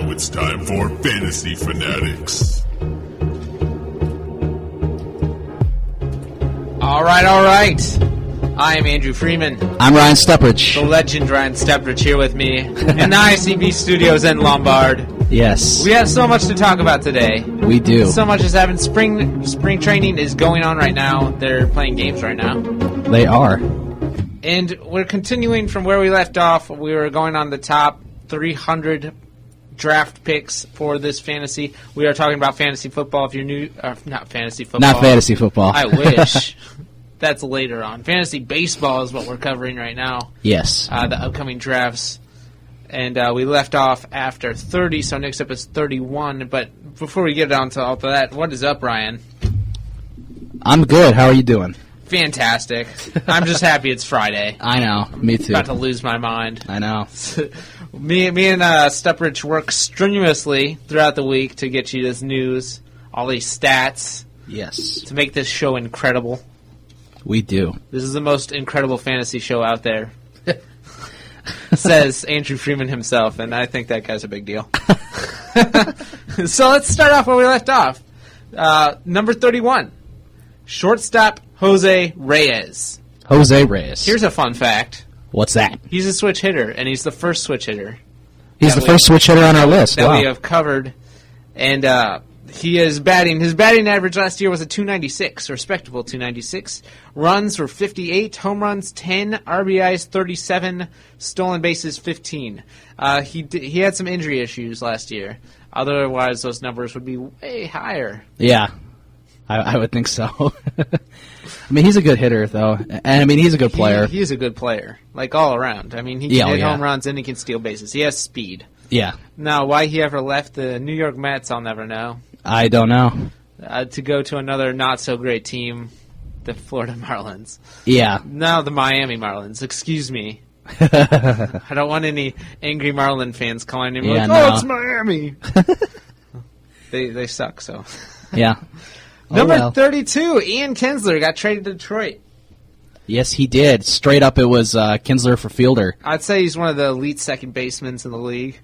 now it's time for Fantasy Fanatics. All right. I am Andrew Freeman. I'm Ryan Stuprich. The legend Ryan Stuprich here with me in the ICB studios in Lombard. Yes. We have so much to talk about today. We do. So much has happened. Spring training is going on right now. They're playing games right now. They are. And we're continuing from where we left off. We were going on the top 300 draft picks for this fantasy. We are talking about fantasy football. If you're new, not fantasy football. Not fantasy football. I wish. That's later on. Fantasy baseball is what we're covering right now. Yes. The upcoming drafts. And we left off after 30, so next up is 31. But before we get on to all of that, what is up, Ryan? I'm good. How are you doing? Fantastic. I'm just happy it's Friday. I know. Me too. About to lose my mind. I know. Me and Stuprich work strenuously throughout the week to get you this news, all these stats. Yes. To make this show incredible. We do. This is the most incredible fantasy show out there. Says Andrew Freeman himself, and I think that guy's a big deal. So let's start off where we left off. Number 31, shortstop Jose Reyes. Jose Reyes. Here's a fun fact. What's that? He's a switch hitter, and he's the first switch hitter. He's the first switch hitter on our list. That wow. we have covered. And he is batting. His batting average last year was a 296, a respectable 296. Runs were 58, home runs 10, RBIs 37, stolen bases 15. He had some injury issues last year. Otherwise, those numbers would be way higher. Yeah, I would think so. I mean, he's a good hitter, though. And, I mean, he's a good player. He is a good player, like all around. I mean, he can hit home runs and he can steal bases. He has speed. Yeah. Now, why he ever left the New York Mets, I'll never know. I don't know. To go to another not-so-great team, the Florida Marlins. Yeah. No, the Miami Marlins. Excuse me. I don't want any angry Marlin fans calling him it's Miami. They suck, so. Yeah. Number 32, Ian Kinsler got traded to Detroit. Yes, he did. Straight up, it was Kinsler for fielder. I'd say he's one of the elite second basemen in the league.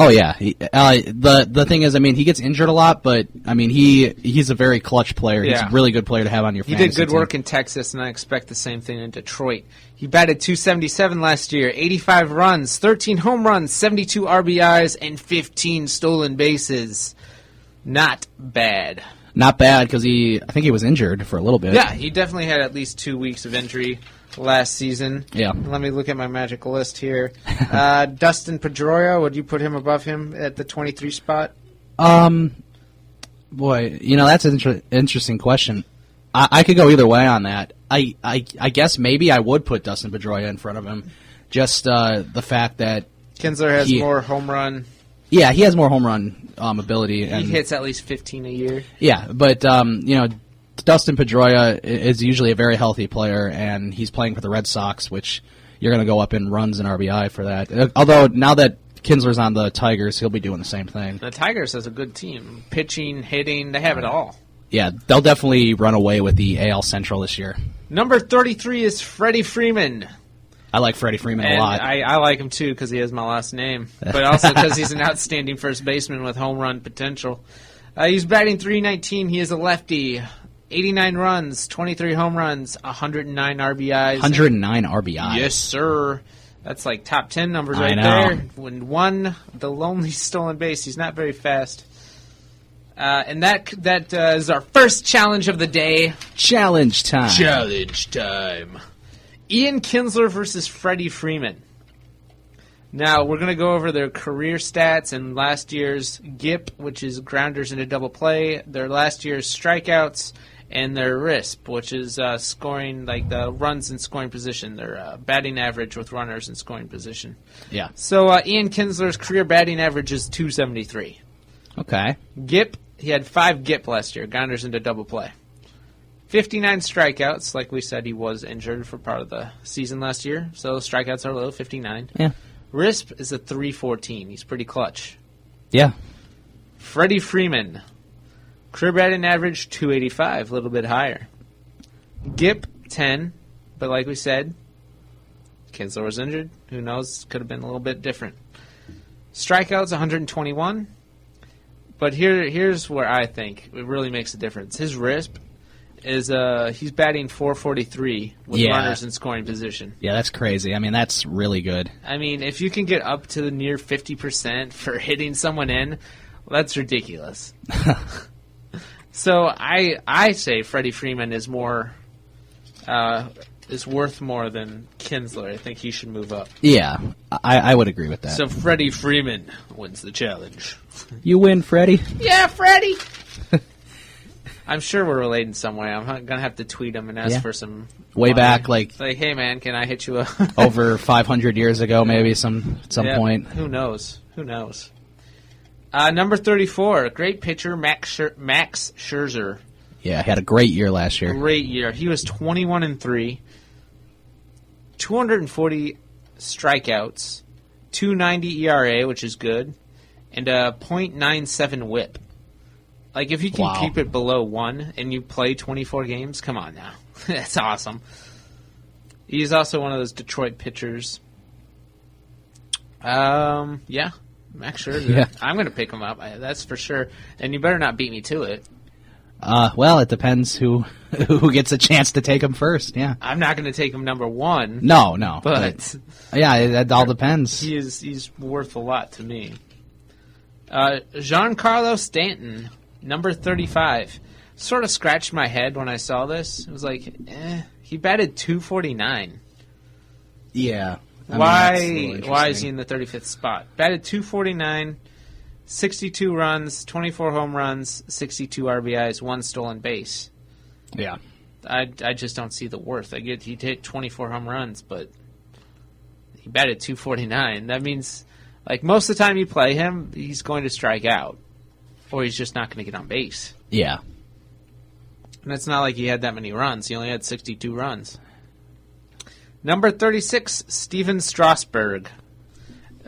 Oh yeah, the thing is, I mean, he gets injured a lot, but I mean, he's a very clutch player. Yeah. He's a really good player to have on your fantasy team. He did good work in Texas, and I expect the same thing in Detroit. He batted .277 last year, 85 runs, 13 home runs, 72 RBIs, and 15 stolen bases. Not bad. Not bad, because I think he was injured for a little bit. Yeah, he definitely had at least 2 weeks of injury last season. Yeah. Let me look at my magic list here. Dustin Pedroia, would you put him above him at the 23 spot? Boy, that's an interesting question. I could go either way on that. I guess maybe I would put Dustin Pedroia in front of him. Just the fact that Kinsler has more home run. Yeah, he has more home run ability. He hits at least 15 a year. Yeah, but Dustin Pedroia is usually a very healthy player, and he's playing for the Red Sox, which you're going to go up in runs and RBI for that. Although now that Kinsler's on the Tigers, he'll be doing the same thing. The Tigers has a good team. Pitching, hitting, they have it all. Yeah, they'll definitely run away with the AL Central this year. Number 33 is Freddie Freeman. I like Freddie Freeman a lot. I like him, too, because he has my last name. But also because he's an outstanding first baseman with home run potential. He's batting .319. He is a lefty. 89 runs, 23 home runs, 109 RBIs. 109 RBIs. Yes, sir. That's like top 10 numbers right there. When won the lonely stolen base, he's not very fast. And that is our first challenge of the day. Challenge time. Challenge time. Ian Kinsler versus Freddie Freeman. Now, we're going to go over their career stats and last year's GIP, which is grounders into double play, their last year's strikeouts, and their RISP, which is scoring, like the runs in scoring position, their batting average with runners in scoring position. Yeah. So Ian Kinsler's career batting average is .273. Okay. GIP, he had 5 GIP last year, grounders into double play. 59 strikeouts. Like we said, he was injured for part of the season last year, so strikeouts are low, 59. Yeah. RISP is a 314. He's pretty clutch. Yeah. Freddie Freeman, career batting average 285, a little bit higher. GIP 10, but like we said, Kinsler was injured. Who knows? Could have been a little bit different. Strikeouts 121. But here's where I think it really makes a difference. His RISP is he's batting .443 with runners in scoring position. Yeah, that's crazy. I mean, that's really good. I mean, if you can get up to the near 50% for hitting someone in, that's ridiculous. So I say Freddie Freeman is more is worth more than Kinsler. I think he should move up. Yeah, I would agree with that. So Freddie Freeman wins the challenge. You win, Freddie. Yeah, Freddie. I'm sure we're related in some way. I'm going to have to tweet him and ask for some way money. back, like hey man, can I hit you over 500 years ago, maybe some point. Who knows? Number 34, great pitcher Max Scherzer. Yeah, he had a great year last year. Great year. He was 21-3, 240 strikeouts, 2.90 ERA, which is good, and a .97 WHIP. Like, if you can keep it below 1 and you play 24 games, come on now. That's awesome. He's also one of those Detroit pitchers. Yeah, Max Scherzer. Yeah. I'm going to pick him up. That's for sure. And you better not beat me to it. Well, it depends who gets a chance to take him first, yeah. I'm not going to take him number 1. No. But yeah, it all depends. He's worth a lot to me. Giancarlo Stanton, number 35. Sort of scratched my head when I saw this. It was like, he batted .249. Yeah. Why is he in the 35th spot? Batted .249, 62 runs, 24 home runs, 62 RBIs, 1 stolen base. Yeah. I just don't see the worth. I get he hit 24 home runs, but he batted .249. That means, like, most of the time you play him, he's going to strike out, or he's just not going to get on base. Yeah. And it's not like he had that many runs. He only had 62 runs. Number 36, Steven Strasburg.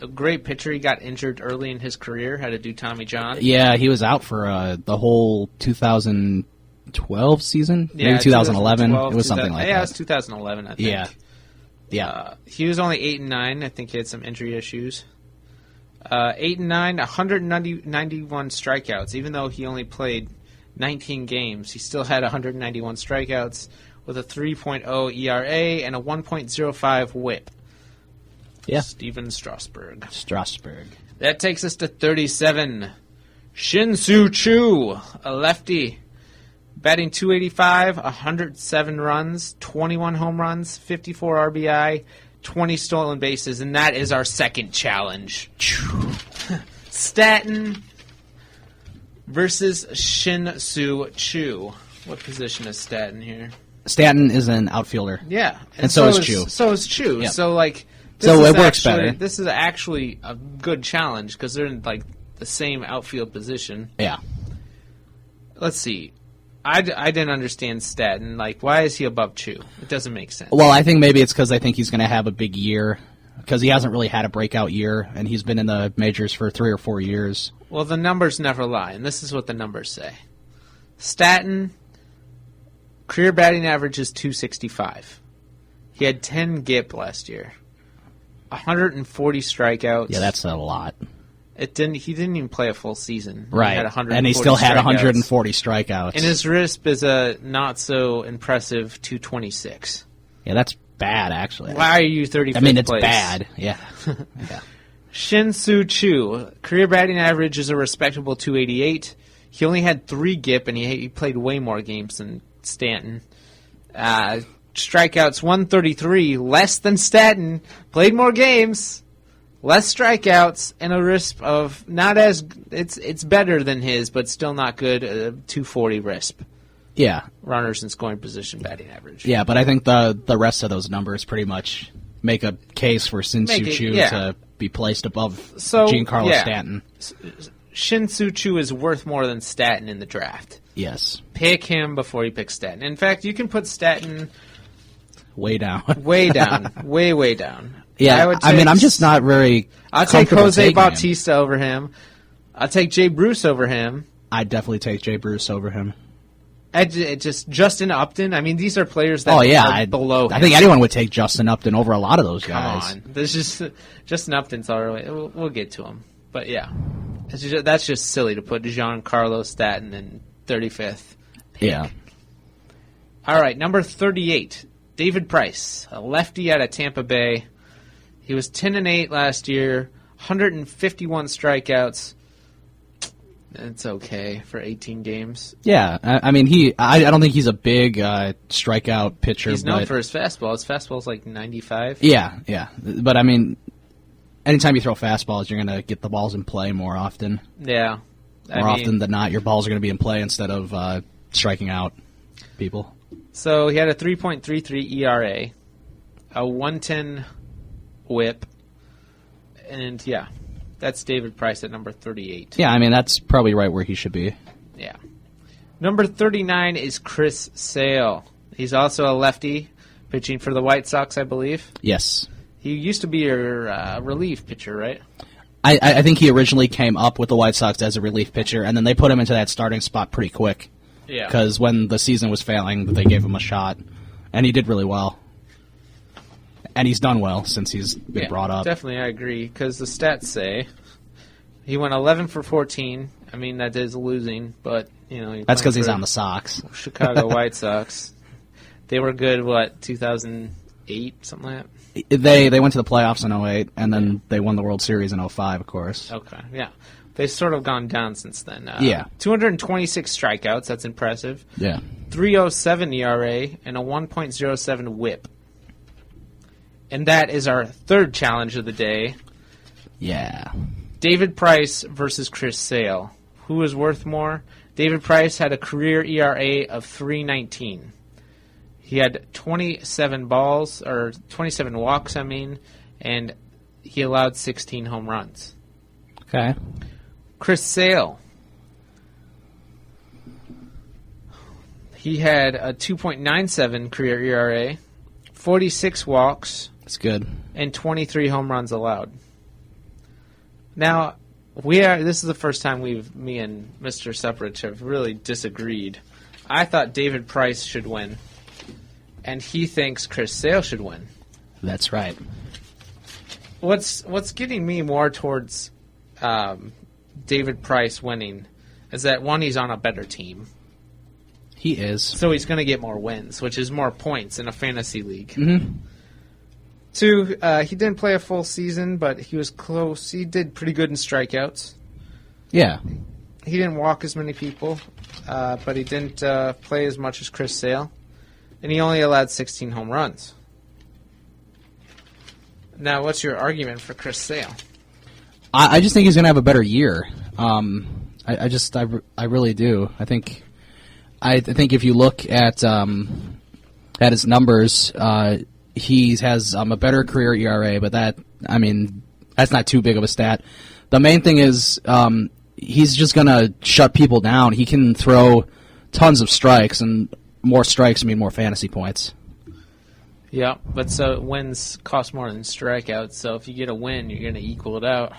A great pitcher. He got injured early in his career, had to do Tommy John. Yeah, he was out for the whole 2012 season? Maybe 2011. It was something like that. Yeah, it was 2011, I think. Yeah. He was only 8-9. I think he had some injury issues. 8-9, 191 strikeouts. Even though he only played 19 games, he still had 191 strikeouts with a 3.0 ERA and a 1.05 WHIP. Yeah. Steven Strasburg. That takes us to 37. Shin-Soo Choo, a lefty. Batting .285, 107 runs, 21 home runs, 54 RBI, 20 stolen bases, and that is our second challenge. Stanton versus Shin-Soo Choo. What position is Stanton here? Stanton is an outfielder. Yeah. And so is Choo. So is Choo. Yep. So, like... So it works better. This is actually a good challenge because they're in, like, the same outfield position. Yeah. Let's see. I didn't understand Stanton. Like, why is he above Choo? It doesn't make sense. Well, I think maybe it's because I think he's going to have a big year because he hasn't really had a breakout year, and he's been in the majors for 3 or 4 years. Well, the numbers never lie, and this is what the numbers say. Stanton, career batting average is .265. He had 10 GIP last year. 140 strikeouts. Yeah, that's a lot. He didn't even play a full season. Right. He had 140 and he still had strikeouts. 140 strikeouts. And his RISP is a not so impressive 226. Yeah, that's bad, actually. Why are you 35th I mean, it's place? bad. Yeah. Shin-Soo Choo, career batting average is a respectable .288. He only had 3 GIP, and he played way more games than Stanton. Strikeouts 133, less than Stanton. Played more games, less strikeouts, and a RISP of not as it's better than his, but still not good. 240 RISP. Yeah. Runners in scoring position batting average. Yeah, but I think the rest of those numbers pretty much make a case for Shin-Soo Choo to be placed above Giancarlo Stanton. Shin-Soo Choo is worth more than Stanton in the draft. Yes. Pick him before you pick Stanton. In fact, you can put Stanton way down. Way down. Way down. Yeah, I mean, I'm just not very I'll take Jose Bautista over him. I'll take Jay Bruce over him. I'd definitely take Jay Bruce over him. Just Justin Upton. I mean, these are players that are below him. I think anyone would take Justin Upton over a lot of those guys. Come on. There's just Justin Upton's all right. We'll get to him. But yeah, that's just silly to put Giancarlo Stanton in 35th. Yeah. All right, number 38, David Price, a lefty out of Tampa Bay. He was 10-8 last year, 151 strikeouts. It's okay for 18 games. Yeah, I mean, I don't think he's a big strikeout pitcher. He's known for his fastball. His fastball's like 95. Yeah. But, I mean, anytime you throw fastballs, you're going to get the balls in play more often. Yeah. More often than not, your balls are going to be in play instead of striking out people. So he had a 3.33 ERA, a 110 whip, and yeah. That's David Price at number 38. Yeah, I mean, that's probably right where he should be. Yeah. Number 39 is Chris Sale. He's also a lefty, pitching for the White Sox, I believe. Yes. He used to be your relief pitcher, right? I think he originally came up with the White Sox as a relief pitcher, and then they put him into that starting spot pretty quick. Yeah. Because when the season was failing, they gave him a shot, and he did really well. And he's done well since he's been brought up. Definitely, I agree, because the stats say he went 11 for 14. I mean, that is losing, but, you know... That's because he's on the Sox. Chicago White Sox. They were good, 2008, something like that? They went to the playoffs in 2008, and then they won the World Series in 2005, of course. Okay, yeah. They've sort of gone down since then. 226 strikeouts, that's impressive. Yeah. 3.07 ERA, and a 1.07 whip. And that is our third challenge of the day. Yeah. David Price versus Chris Sale. Who is worth more? David Price had a career ERA of 3.19. He had 27 walks, and he allowed 16 home runs. Okay. Chris Sale. He had a 2.97 career ERA, 46 walks. That's good. And 23 home runs allowed. Now, this is the first time me and Mr. Stuprich have really disagreed. I thought David Price should win, and he thinks Chris Sale should win. That's right. What's getting me more towards David Price winning is that, one, he's on a better team. He is. So he's going to get more wins, which is more points in a fantasy league. Mm-hmm. Two, he didn't play a full season, but he was close. He did pretty good in strikeouts. Yeah. He didn't walk as many people, but he didn't play as much as Chris Sale. And he only allowed 16 home runs. Now, what's your argument for Chris Sale? I just think he's going to have a better year. I really do. I think if you look at his numbers, he has a better career ERA, but that's not too big of a stat. The main thing is he's just going to shut people down. He can throw tons of strikes, and more strikes mean more fantasy points. Yeah, but so wins cost more than strikeouts, so if you get a win, you're going to equal it out.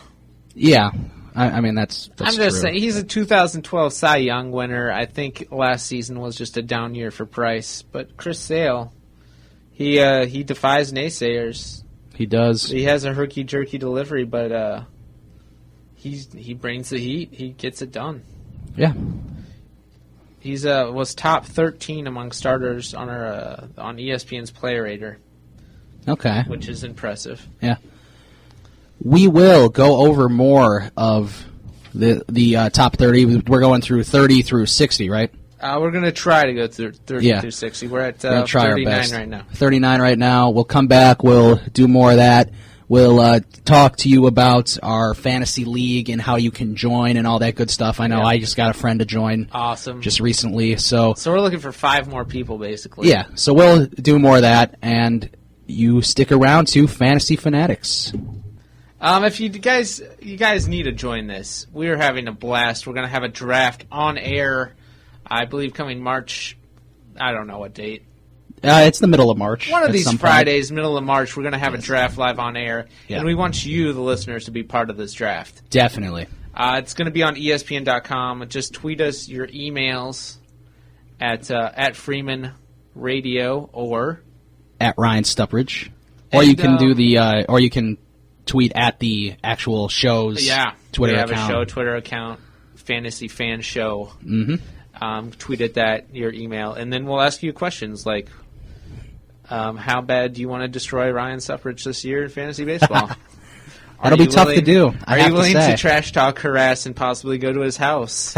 Yeah, that's I'm just saying, he's a 2012 Cy Young winner. I think last season was just a down year for Price, but Chris Sale... He defies naysayers. He does. He has a herky-jerky delivery, but he brings the heat. He gets it done. Yeah. He's was top 13 among starters on ESPN's Player Rater. Okay. Which is impressive. Yeah. We will go over more of the top 30. We're going through 30 through 60, right? We're going to try to go through 30 through 60. We're at 39 right now. 39 right now. We'll come back. We'll do more of that. We'll talk to you about our fantasy league and how you can join and all that good stuff. I know I just got a friend to join. Awesome. Just recently. So we're looking for 5 more people, basically. Yeah. So we'll do more of that, and you stick around to Fantasy Fanatics. If you guys need to join this, we're having a blast. We're going to have a draft on air. I believe coming March, I don't know what date. It's the middle of March. One of these Fridays, middle of March, we're going to have a draft live on air, and we want you, the listeners, to be part of this draft. Definitely. It's going to be on ESPN.com. Just tweet us your emails at Freeman Radio or at Ryan Stuprich, or you can do or you can tweet at the actual shows. Yeah. Twitter we have account. a show Twitter account, Fantasy Fan Show. Tweet at that, your email, and then we'll ask you questions like, how bad do you want to destroy Ryan Stuprich this year in fantasy baseball? That'll be tough to do. Are you willing to trash talk, harass, and possibly go to his house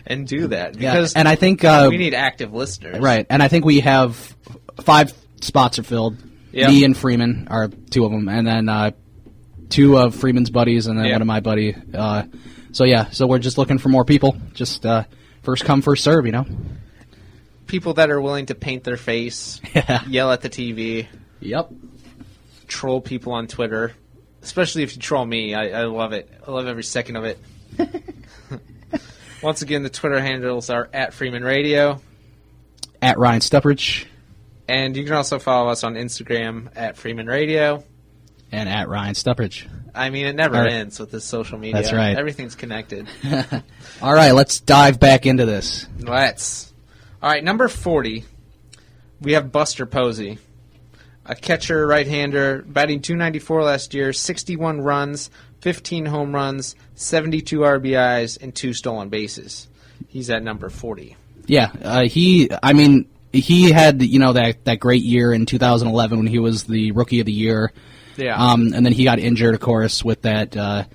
and do that? Because and I think we need active listeners, right? And I think we have 5 spots are filled. Yep. Me and Freeman are 2 of them, and then 2 of Freeman's buddies, and then one of my buddy. So we're just looking for more people. Just first come, first serve, People that are willing to paint their face, yell at the TV. Yep. Troll people on Twitter, especially if you troll me. I love it. I love every second of it. Once again, the Twitter handles are at Freeman Radio, at Ryan Stuprich, and you can also follow us on Instagram at Freeman Radio and at Ryan Stuprich. I mean, it never ends with this social media. That's right. Everything's connected. All right, let's dive back into this. All right, number 40, we have Buster Posey. A catcher, right-hander, batting .294 last year, 61 runs, 15 home runs, 72 RBIs, and 2 stolen bases. He's at number 40. Yeah, he had that great year in 2011 when he was the Rookie of the Year. Yeah. And then he got injured, of course, with that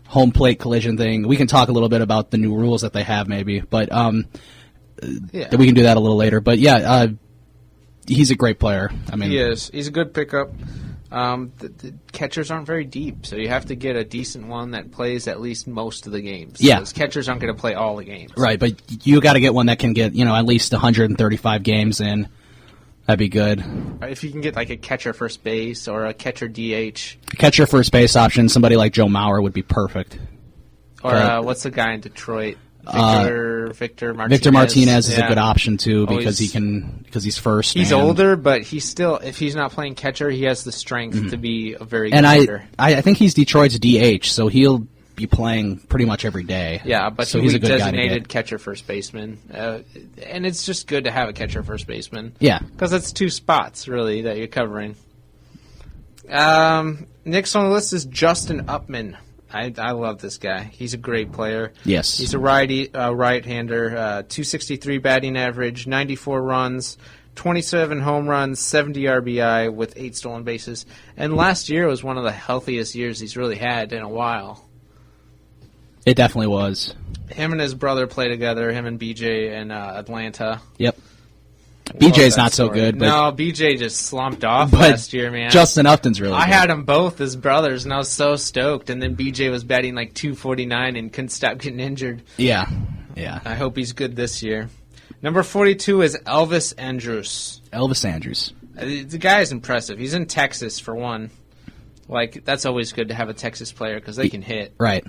home plate collision thing. We can talk a little bit about the new rules that they have, maybe, but we can do that a little later. But yeah. He's a great player. He is. He's a good pickup. The catchers aren't very deep, so you have to get a decent one that plays at least most of the games. Yeah. Because catchers aren't going to play all the games. Right, but you got to get one that can get at least 135 games in. That'd be good. If you can get like a catcher first base or a catcher DH. A catcher first base option, somebody like Joe Mauer would be perfect. Or what's the guy in Detroit? Victor Martinez. Victor Martinez is a good option too because he's first. He's older, but he's still, if he's not playing catcher, he has the strength to be a very good hitter. I think he's Detroit's DH, so he'll be playing pretty much every day. Yeah, but so he's a a good designated catcher first baseman, and it's just good to have a catcher first baseman. Yeah, because it's 2 spots really that you're covering. Next on the list is Justin Upman. I love this guy. He's a great player. Yes. He's a right-hander, 263 batting average, 94 runs, 27 home runs, 70 RBI with 8 stolen bases. And last year was one of the healthiest years he's really had in a while. It definitely was. Him and his brother play together, him and BJ in Atlanta. Yep. BJ's not so good. But no, BJ just slumped off last year, man. Justin Upton's really good. I had them both as brothers, and I was so stoked. And then BJ was batting like .249 and couldn't stop getting injured. Yeah. I hope he's good this year. Number 42 is Elvis Andrus. The guy is impressive. He's in Texas, for one. That's always good to have a Texas player because they can hit. Right.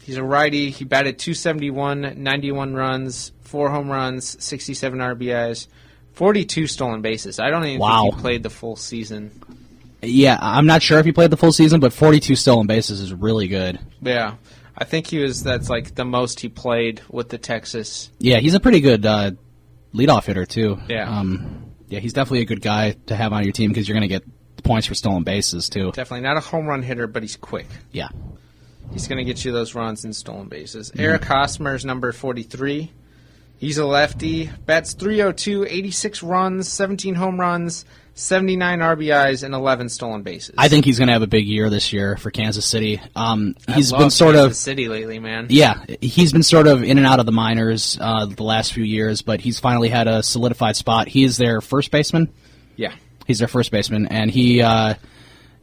He's a righty. He batted .271, 91 runs, 4 home runs, 67 RBIs, 42 stolen bases. I don't even think he played the full season. Yeah, I'm not sure if he played the full season, but 42 stolen bases is really good. Yeah. I think that's like the most he played with the Texas. Yeah, he's a pretty good leadoff hitter, too. Yeah. He's definitely a good guy to have on your team because you're going to get points for stolen bases, too. Definitely not a home run hitter, but he's quick. Yeah. He's going to get you those runs and stolen bases. Eric Hosmer's number 43. He's a lefty. Bats .302, 86 runs, 17 home runs, 79 RBIs, and 11 stolen bases. I think he's going to have a big year this year for Kansas City. He's been sort of Kansas City lately, man. Yeah, he's been sort of in and out of the minors the last few years, but he's finally had a solidified spot. He is their first baseman. Yeah, he's their first baseman, and he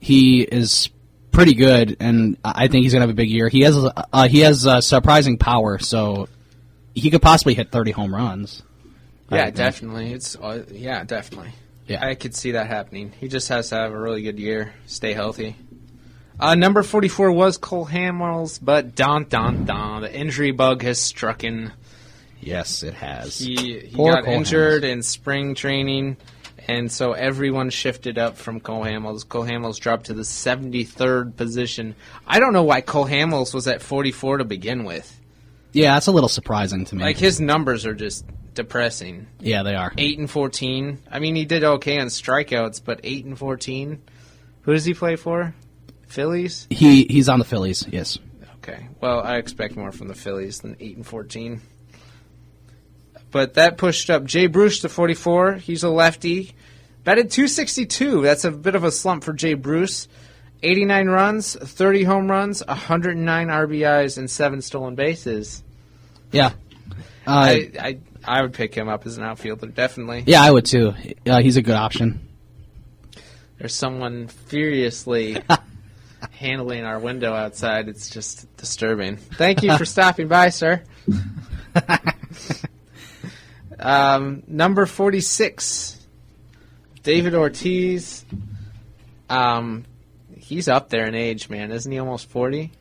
is pretty good, and I think he's going to have a big year. He has surprising power, so he could possibly hit 30 home runs. Yeah, definitely. Definitely. Yeah. I could see that happening. He just has to have a really good year, stay healthy. Number 44 was Cole Hamels, but the injury bug has struck him. Yes, it has. He got injured in spring training, and so everyone shifted up from Cole Hamels. Cole Hamels dropped to the 73rd position. I don't know why Cole Hamels was at 44 to begin with. Yeah, that's a little surprising to me. Like, his numbers are just depressing. Yeah, they are. 8-14. I mean, he did okay on strikeouts, but 8-14. Who does he play for? Phillies? He's on the Phillies, yes. Okay. Well, I expect more from the Phillies than 8-14. But that pushed up Jay Bruce to 44. He's a lefty. Batted .262. That's a bit of a slump for Jay Bruce. 89 runs, 30 home runs, 109 RBIs, and 7 stolen bases. Yeah. I would pick him up as an outfielder, definitely. Yeah, I would too. He's a good option. There's someone furiously handling our window outside. It's just disturbing. Thank you for stopping by, sir. Number 46, David Ortiz. He's up there in age, man. Isn't he almost 40?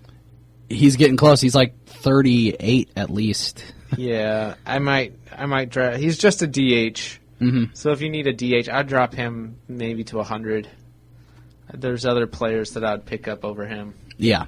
He's getting close. He's like 38 at least. Yeah, I might drop. He's just a DH. Mm-hmm. So if you need a DH, I'd drop him maybe to 100. There's other players that I'd pick up over him. Yeah,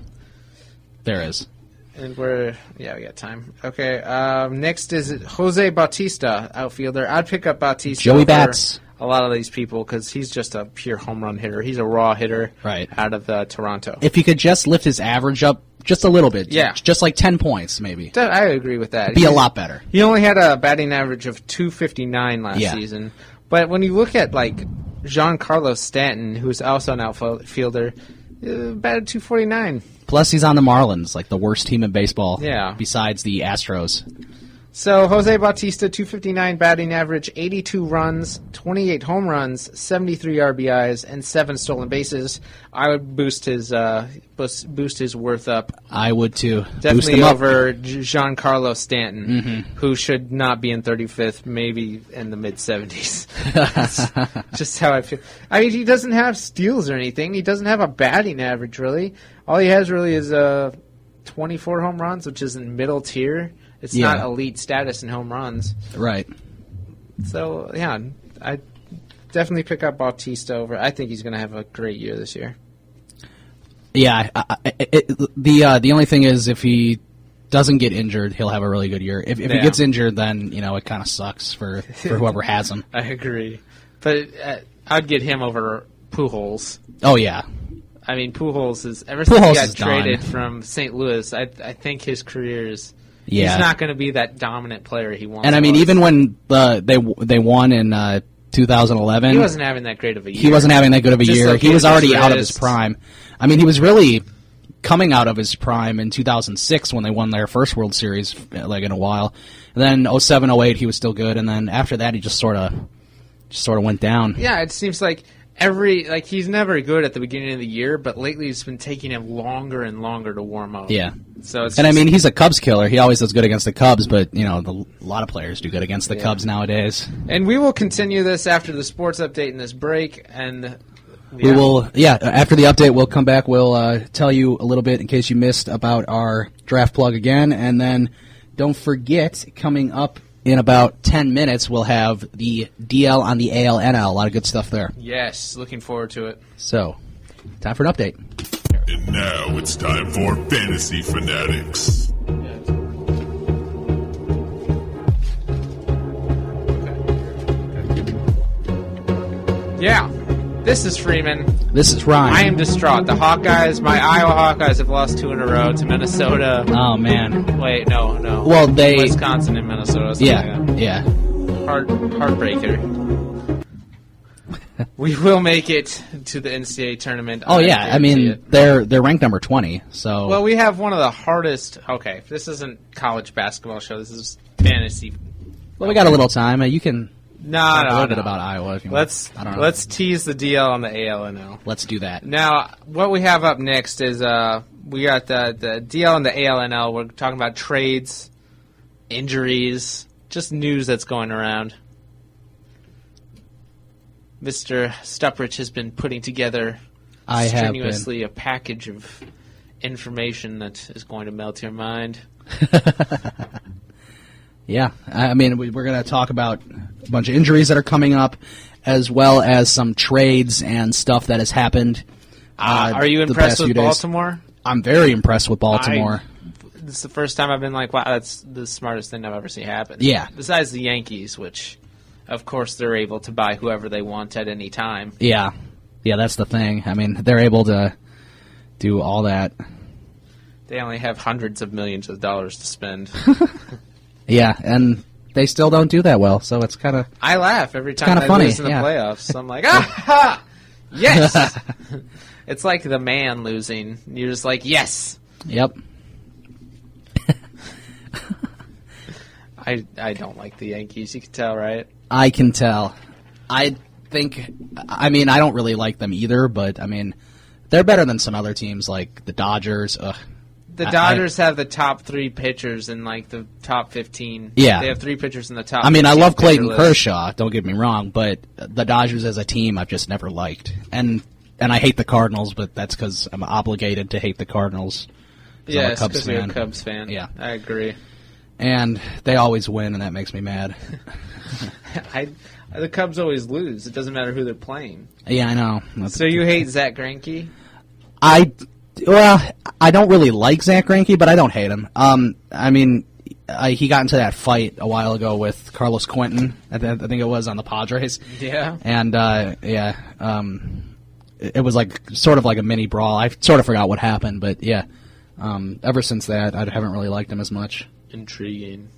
there is. And we got time. Okay, next is Jose Bautista, outfielder. I'd pick up Bautista Joey over Bats. a lot of these people because he's just a pure home run hitter. He's a raw hitter out of Toronto. If he could just lift his average up just a little bit, yeah, just like 10 points maybe. I agree with that. It'd be a lot better. He only had a batting average of .259 last season. But when you look at like Giancarlo Stanton, who's also an outfielder, batted .249. Plus, he's on the Marlins, like the worst team in baseball. Yeah. Besides the Astros. So Jose Bautista, .259 batting average, 82 runs, 28 home runs, 73 RBIs, and 7 stolen bases. I would boost his worth up. I would too. Definitely over Giancarlo Stanton, who should not be in 35th, maybe in the mid-70s. That's just how I feel. I mean, he doesn't have steals or anything. He doesn't have a batting average, really. All he has really is 24 home runs, which is in middle tier. It's not elite status in home runs. Right. So, yeah, I definitely pick up Bautista over. I think he's going to have a great year this year. Yeah. The only thing is if he doesn't get injured, he'll have a really good year. If he gets injured, then, it kind of sucks for whoever has him. I agree. But I'd get him over Pujols. Oh, yeah. I mean, Pujols is... Ever since he got traded from St. Louis, I think his career is... Yeah. He's not going to be that dominant player he once And I mean, even when they won in 2011, he wasn't having that great of a year. He wasn't having that good of a year. He was already out of his prime. I mean, he was really coming out of his prime in 2006 when they won their first World Series, like in a while. And then 07, 08, he was still good. And then after that, he just sort of went down. Yeah, it seems like he's never good at the beginning of the year, but lately it's been taking him longer and longer to warm up. Yeah. So I mean, he's a Cubs killer. He always does good against the Cubs, but a lot of players do good against the Cubs nowadays. And we will continue this after the sports update and this break, and we will. Yeah, after the update, we'll come back. We'll tell you a little bit in case you missed about our draft plug again, and then don't forget coming up in about 10 minutes, we'll have the DL on the ALNL. A lot of good stuff there. Yes, looking forward to it. So, time for an update. And now it's time for Fantasy Fanatics. Yeah, this is Freeman. This is Ryan. I am distraught. The Hawkeyes, my Iowa Hawkeyes have lost 2 in a row to Minnesota. Oh, man. Wait, no. Well, Wisconsin and Minnesota. Yeah. Heartbreaker. We will make it to the NCAA tournament. Oh, yeah. I mean, they're ranked number 20, so... Well, we have one of the hardest... Okay, this isn't college basketball show. This is fantasy. Well, we got a little time. You can talk a little bit No. about Iowa if you want. I don't know. Let's tease the DL on the ALNL. Let's do that. Now, what we have up next is we got the DL and the ALNL. We're talking about trades, injuries, just news that's going around. Mr. Stuprich has been putting together strenuously a package of information that is going to melt your mind. Yeah, I mean, we're going to talk about a bunch of injuries that are coming up, as well as some trades and stuff that has happened. Are you impressed with Baltimore? I'm very impressed with Baltimore. This is the first time I've been like, wow, that's the smartest thing I've ever seen happen. Yeah. Besides the Yankees, which, of course, they're able to buy whoever they want at any time. Yeah, that's the thing. I mean, they're able to do all that. They only have hundreds of millions of dollars to spend. Yeah, and they still don't do that well, so it's kind of... I laugh every time they funny, lose in the yeah. playoffs. I'm like, ah! Yes! It's like the man losing. You're just like, yes! Yep. I don't like the Yankees. You can tell, right? I can tell. I don't really like them either, but, they're better than some other teams like the Dodgers. Ugh. The Dodgers have the top 3 pitchers in, like, the top 15. Yeah. They have 3 pitchers in the top 15 I love Clayton list. Kershaw, don't get me wrong, but the Dodgers as a team I've just never liked. And I hate the Cardinals, but that's because I'm obligated to hate the Cardinals. Yes, because you're a Cubs fan. Yeah. I agree. And they always win, and that makes me mad. The Cubs always lose. It doesn't matter who they're playing. Yeah, I know. So you hate Zach Greinke? I don't really like Zach Greinke, but I don't hate him. He got into that fight a while ago with Carlos Quentin. I think it was on the Padres. Yeah. And it was like sort of like a mini brawl. I sort of forgot what happened, but yeah. Ever since that, I haven't really liked him as much. Intriguing.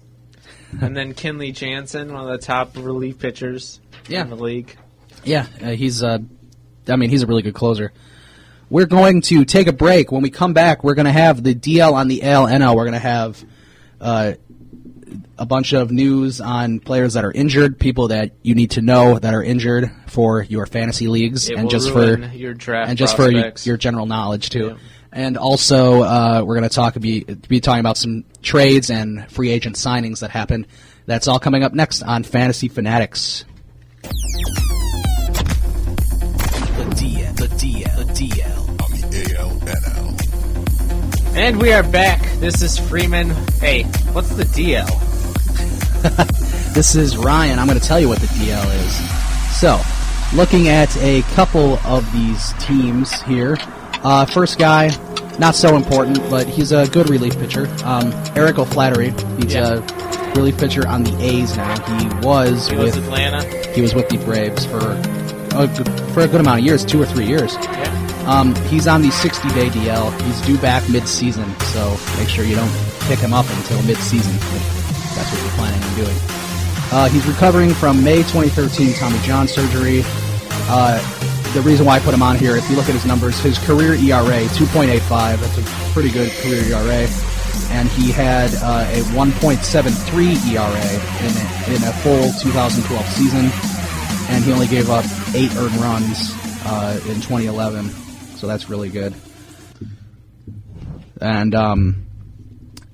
And then Kenley Jansen, one of the top relief pitchers in the league. Yeah, he's a really good closer. We're going to take a break. When we come back, we're going to have the DL on the AL NL. We're going to have a bunch of news on players that are injured, people that you need to know that are injured for your fantasy leagues, and just for your draft and just prospects. For your general knowledge too. Yeah. And also, we're going to be talking about some trades and free agent signings that happened. That's all coming up next on Fantasy Fanatics. The DL On the ALNL. And we are back. This is Freeman. Hey, what's the DL? This is Ryan. I'm going to tell you what the DL is. So, looking at a couple of these teams here. First guy, not so important, but he's a good relief pitcher. Eric O'Flaherty. He's a relief pitcher on the A's now. He was with Atlanta. He was with the Braves for a good amount of years, 2 or 3 years. Yeah. He's on the 60-day DL. He's due back mid-season, so make sure you don't pick him up until mid-season if that's what you're planning on doing. He's recovering from May 2013 Tommy John surgery. The reason why I put him on here, if you look at his numbers, his career ERA, 2.85. That's a pretty good career ERA. And he had a 1.73 ERA in a full 2012 season. And he only gave up 8 earned runs in 2011. So that's really good. And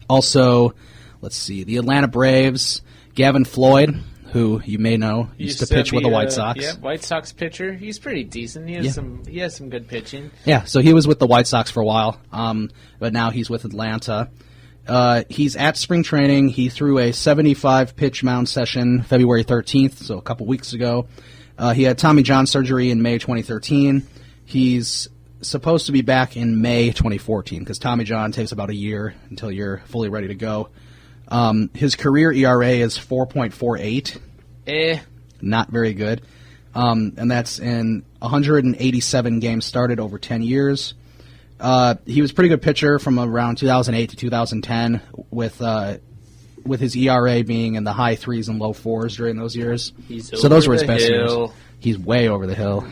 also, let's see, the Atlanta Braves, Gavin Floyd, who you may know used to pitch with the White Sox. Yeah, White Sox pitcher. He's pretty decent. He has some good pitching. Yeah, so he was with the White Sox for a while, but now he's with Atlanta. He's at spring training. He threw a 75-pitch mound session February 13th, so a couple weeks ago. He had Tommy John surgery in May 2013. He's supposed to be back in May 2014 because Tommy John takes about a year until you're fully ready to go. His career ERA is 4.48. Not very good. And that's in 187 games started over 10 years. He was a pretty good pitcher from around 2008 to 2010 with his ERA being in the high 3s and low 4s during those years. So those were his best years. He's way over the hill.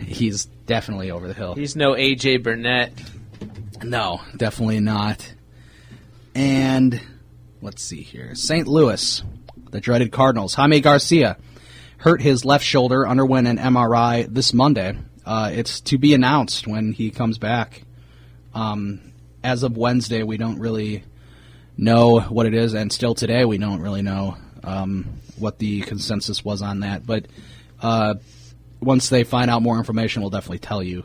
He's definitely over the hill. He's no A.J. Burnett. No, definitely not. And let's see here. St. Louis, the dreaded Cardinals. Jaime Garcia hurt his left shoulder, underwent an MRI this Monday. It's to be announced when he comes back. As of Wednesday, we don't really know what it is, and still today we don't really know what the consensus was on that. But once they find out more information, we'll definitely tell you.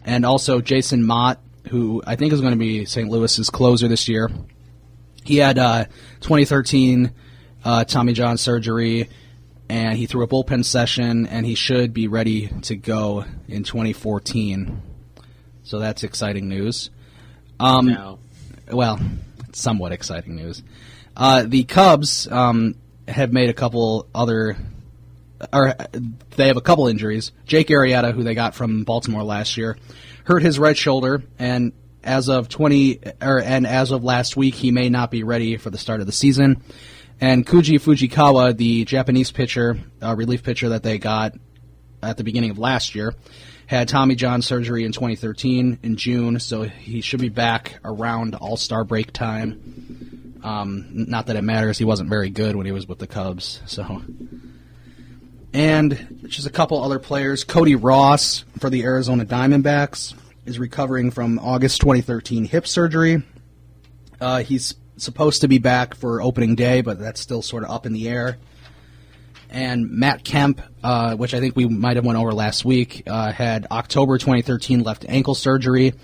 And also Jason Mott, who I think is going to be St. Louis's closer this year. He had 2013 Tommy John surgery, and he threw a bullpen session, and he should be ready to go in 2014. So that's exciting news. No. Well, somewhat exciting news. The Cubs have made a couple other or they have a couple injuries. Jake Arrieta, who they got from Baltimore last year, hurt his right shoulder, and as of last week, he may not be ready for the start of the season. And Koji Fujikawa, the Japanese pitcher, relief pitcher that they got at the beginning of last year, had Tommy John surgery in 2013 in June, so he should be back around All-Star break time. Not that it matters. He wasn't very good when he was with the Cubs. So, and just a couple other players. Cody Ross for the Arizona Diamondbacks is recovering from August 2013 hip surgery. He's supposed to be back for opening day, but that's still sort of up in the air. And Matt Kemp, which I think we might have went over last week, had October 2013 left ankle surgery.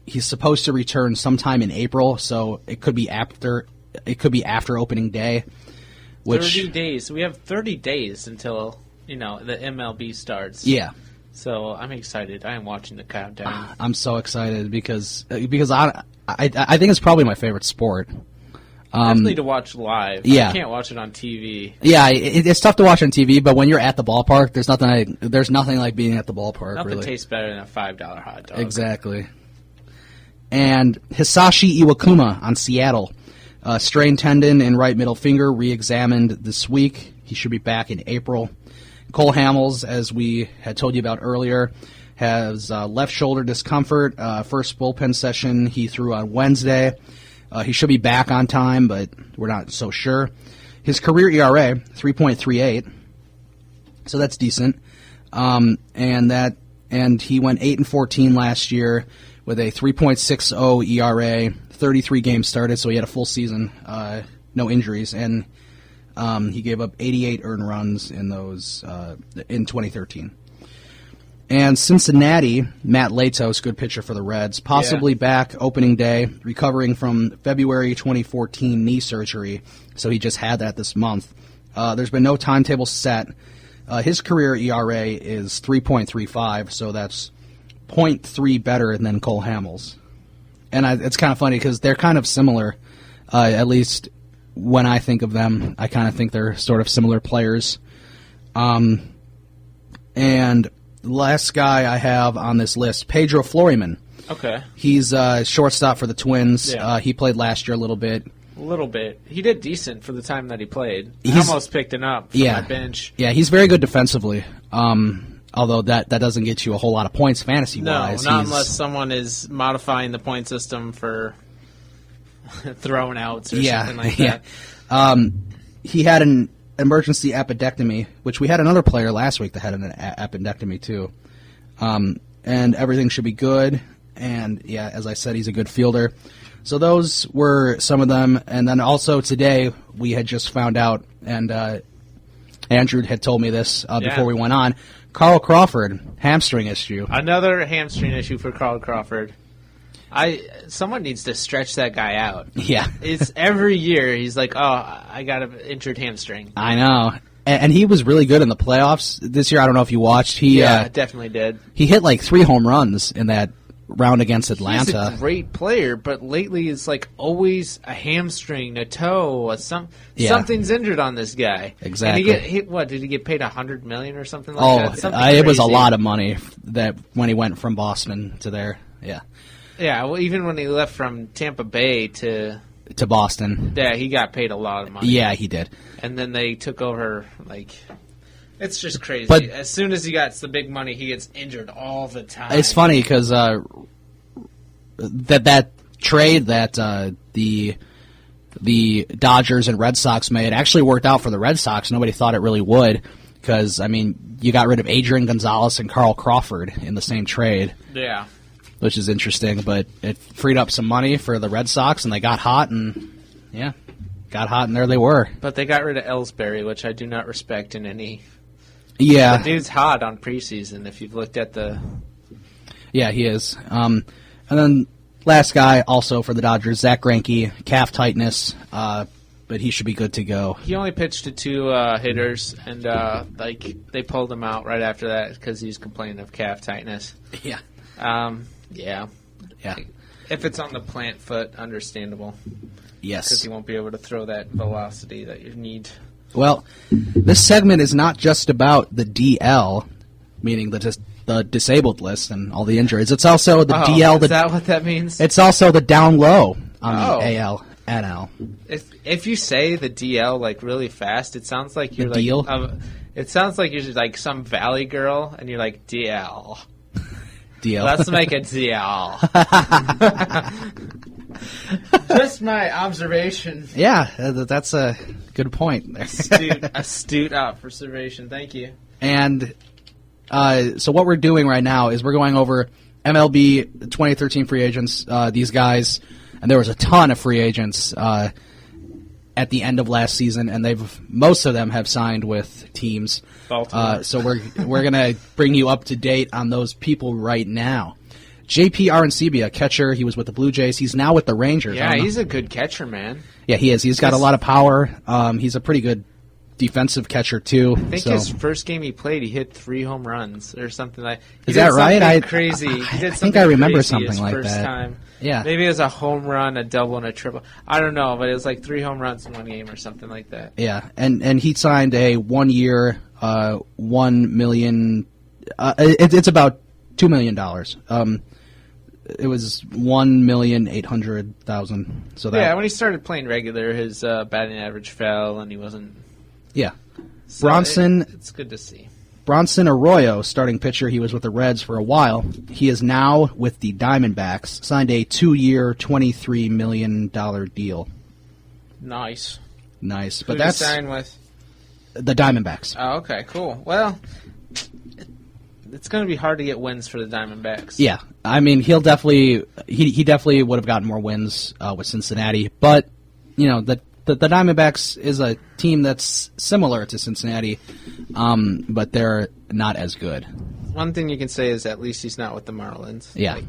He's supposed to return sometime in April, so it could be after opening day. 30 days. We have 30 days until the MLB starts. Yeah. So I'm excited. I am watching the countdown. I'm so excited because I think it's probably my favorite sport. Definitely to watch live. Yeah. I can't watch it on TV. Yeah, it's tough to watch on TV, but when you're at the ballpark, there's nothing like being at the ballpark. Nothing really tastes better than a $5 hot dog. Exactly. And Hisashi Iwakuma on Seattle, strained tendon in right middle finger, re-examined this week. He should be back in April. Cole Hamels, as we had told you about earlier, has left shoulder discomfort. First bullpen session he threw on Wednesday. He should be back on time, but we're not so sure. His career ERA, 3.38, so that's decent. And he went 8-14 last year with a 3.60 ERA, 33 games started, so he had a full season, no injuries, and he gave up 88 earned runs in those in 2013. And Cincinnati, Matt Latos, good pitcher for the Reds, possibly back opening day, recovering from February 2014 knee surgery, so he just had that this month. There's been no timetable set. His career ERA is 3.35, so that's 0.3 better than Cole Hamels. And it's kind of funny because they're kind of similar, at least when I think of them. I kind of think they're sort of similar players. And the last guy I have on this list, Pedro Floriman. Okay. He's shortstop for the Twins. Yeah. He played last year a little bit. A little bit. He did decent for the time that he played. I almost picked him up from my bench. Yeah, he's very good defensively. Although that doesn't get you a whole lot of points fantasy-wise. No, not unless someone is modifying the point system for throwing outs or something like that. He had an emergency appendectomy, which we had another player last week that had an appendectomy too. And everything should be good. And, as I said, he's a good fielder. So those were some of them. And then also today we had just found out, and Andrew had told me this before we went on, Carl Crawford, hamstring issue. Another hamstring issue for Carl Crawford. Someone needs to stretch that guy out. Yeah. It's every year he's like, I got an injured hamstring. I know. And he was really good in the playoffs this year. I don't know if you watched. He definitely did. He hit like 3 home runs in that round against Atlanta. He's a great player, but lately it's like always a hamstring, a toe, something's injured on this guy. Exactly. And did he get paid $100 million or something like that? It was a lot of money that when he went from Boston to there. Yeah. Yeah, well, even when he left from Tampa Bay to Boston. Yeah, he got paid a lot of money. Yeah, he did. And then they took over, it's just crazy. But as soon as he gets the big money, he gets injured all the time. It's funny because that trade that the Dodgers and Red Sox made actually worked out for the Red Sox. Nobody thought it really would because, you got rid of Adrian Gonzalez and Carl Crawford in the same trade. Yeah. Which is interesting, but it freed up some money for the Red Sox, and they got hot, and there they were. But they got rid of Ellsbury, which I do not respect in any. Yeah, the dude's hot on preseason. If you've looked at the. Yeah, he is. And then last guy, also for the Dodgers, Zach Greinke, calf tightness, but he should be good to go. He only pitched to 2 hitters, and they pulled him out right after that because he was complaining of calf tightness. Yeah. Yeah. If it's on the plant foot, understandable. Yes. Because he won't be able to throw that velocity that you need. Well, this segment is not just about the DL, meaning the disabled list and all the injuries. It's also the DL. Is that what that means? It's also the down low on the AL, NL. If you say the DL like really fast, it sounds like you're the like deal? It sounds like you're like some valley girl, and you're like DL. DL. Let's make it DL. Just my observation. Yeah, that's a good point. Astute observation. Thank you. And so what we're doing right now is we're going over MLB 2013 free agents, these guys, and there was a ton of free agents at the end of last season, and most of them have signed with teams. Baltimore. So we're gonna bring you up to date on those people right now. JP Arencibia, catcher, he was with the Blue Jays. He's now with the Rangers. Yeah, he's a good catcher, man. Yeah, he is. He's got a lot of power. He's a pretty good defensive catcher too. I think his first game he played, he hit 3 home runs or something like. Is that right? Crazy. I think I remember something like first that. Time. Yeah, maybe it was a home run, a double, and a triple. I don't know, but it was like 3 home runs in one game or something like that. Yeah, and he signed a 1-year, $1 million. It's about $2 million. It was $1,800,000. So that when he started playing regular, his batting average fell, and he wasn't. Yeah, So Bronson. It's good to see. Bronson Arroyo, starting pitcher. He was with the Reds for a while. He is now with the Diamondbacks. Signed a 2-year, $23 million deal. Nice. Nice, Who but did he that's sign with the Diamondbacks. Oh, okay, cool. Well, it's going to be hard to get wins for the Diamondbacks. Yeah, I mean he definitely would have gotten more wins with Cincinnati, but the Diamondbacks is a team that's similar to Cincinnati, but they're not as good. One thing you can say is at least he's not with the Marlins. Yeah,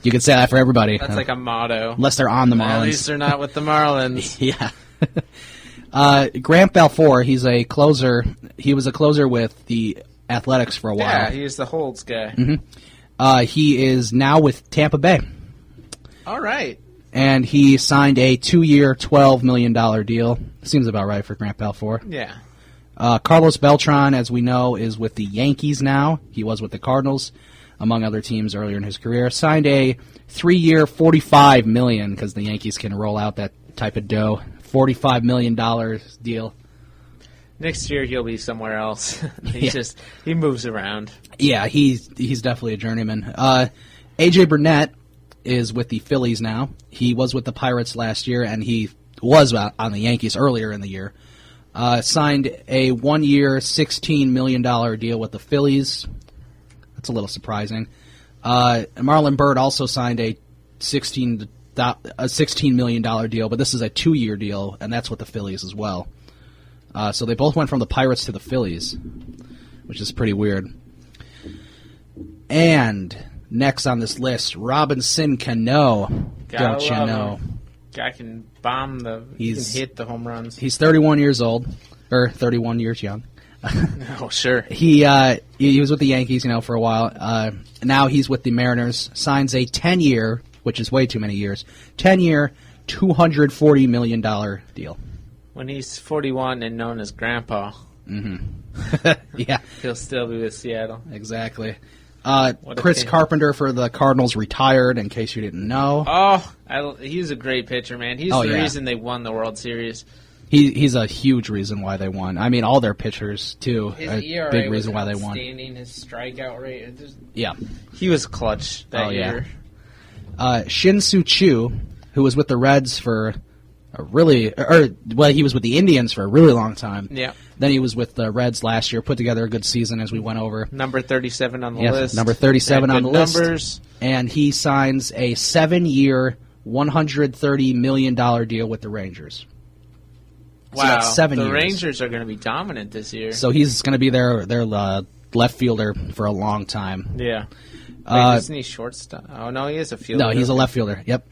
you can say that for everybody. That's like a motto. Unless they're on the Marlins. At least they're not with the Marlins. Yeah. Grant Balfour, he's a closer. He was a closer with the Athletics for a while. Yeah, he's the holds guy. Mm-hmm. He is now with Tampa Bay. All right. And he signed a 2-year, $12 million deal. Seems about right for Grant Balfour. Yeah. Carlos Beltran, as we know, is with the Yankees now. He was with the Cardinals, among other teams earlier in his career. Signed a 3-year, $45 million, because the Yankees can roll out that type of dough. $45 million deal. Next year he'll be somewhere else. He moves around. Yeah, he's definitely a journeyman. AJ Burnett is with the Phillies now. He was with the Pirates last year, and he was on the Yankees earlier in the year. Signed a 1-year, $16 million deal with the Phillies. That's a little surprising. Marlon Byrd also signed a $16 million deal, but this is a 2-year deal, and that's with the Phillies as well. So they both went from the Pirates to the Phillies, which is pretty weird. And next on this list, Robinson Cano. Don't you know? Guy can bomb he can hit the home runs. He's 31 years old, or 31 years young. Oh, sure. He was with the Yankees, for a while. Now he's with the Mariners. Signs a 10-year, which is way too many years, 10-year, $240 million deal. When he's 41 and known as Grandpa. Mm-hmm. Yeah. He'll still be with Seattle. Exactly. Chris Carpenter for the Cardinals retired, in case you didn't know. Oh, he's a great pitcher, man. He's the reason they won the World Series. He's a huge reason why they won. I mean, all their pitchers, too. His a ERA big reason why they won. Outstanding. His strikeout rate. Yeah. He was clutch that year. Shin-Soo Choo, who was with the Reds for he was with the Indians for a really long time. Yeah. Then he was with the Reds last year, put together a good season as we went over. Number 37 on the list. Number 37 on the list. Numbers. And he signs a 7-year, $130 million deal with the Rangers. Wow. So that's 7 years. The Rangers are going to be dominant this year. So he's going to be their left fielder for a long time. Yeah. Wait, isn't he shortstop? Oh, no, he is a fielder. No, he's a left fielder. Yep.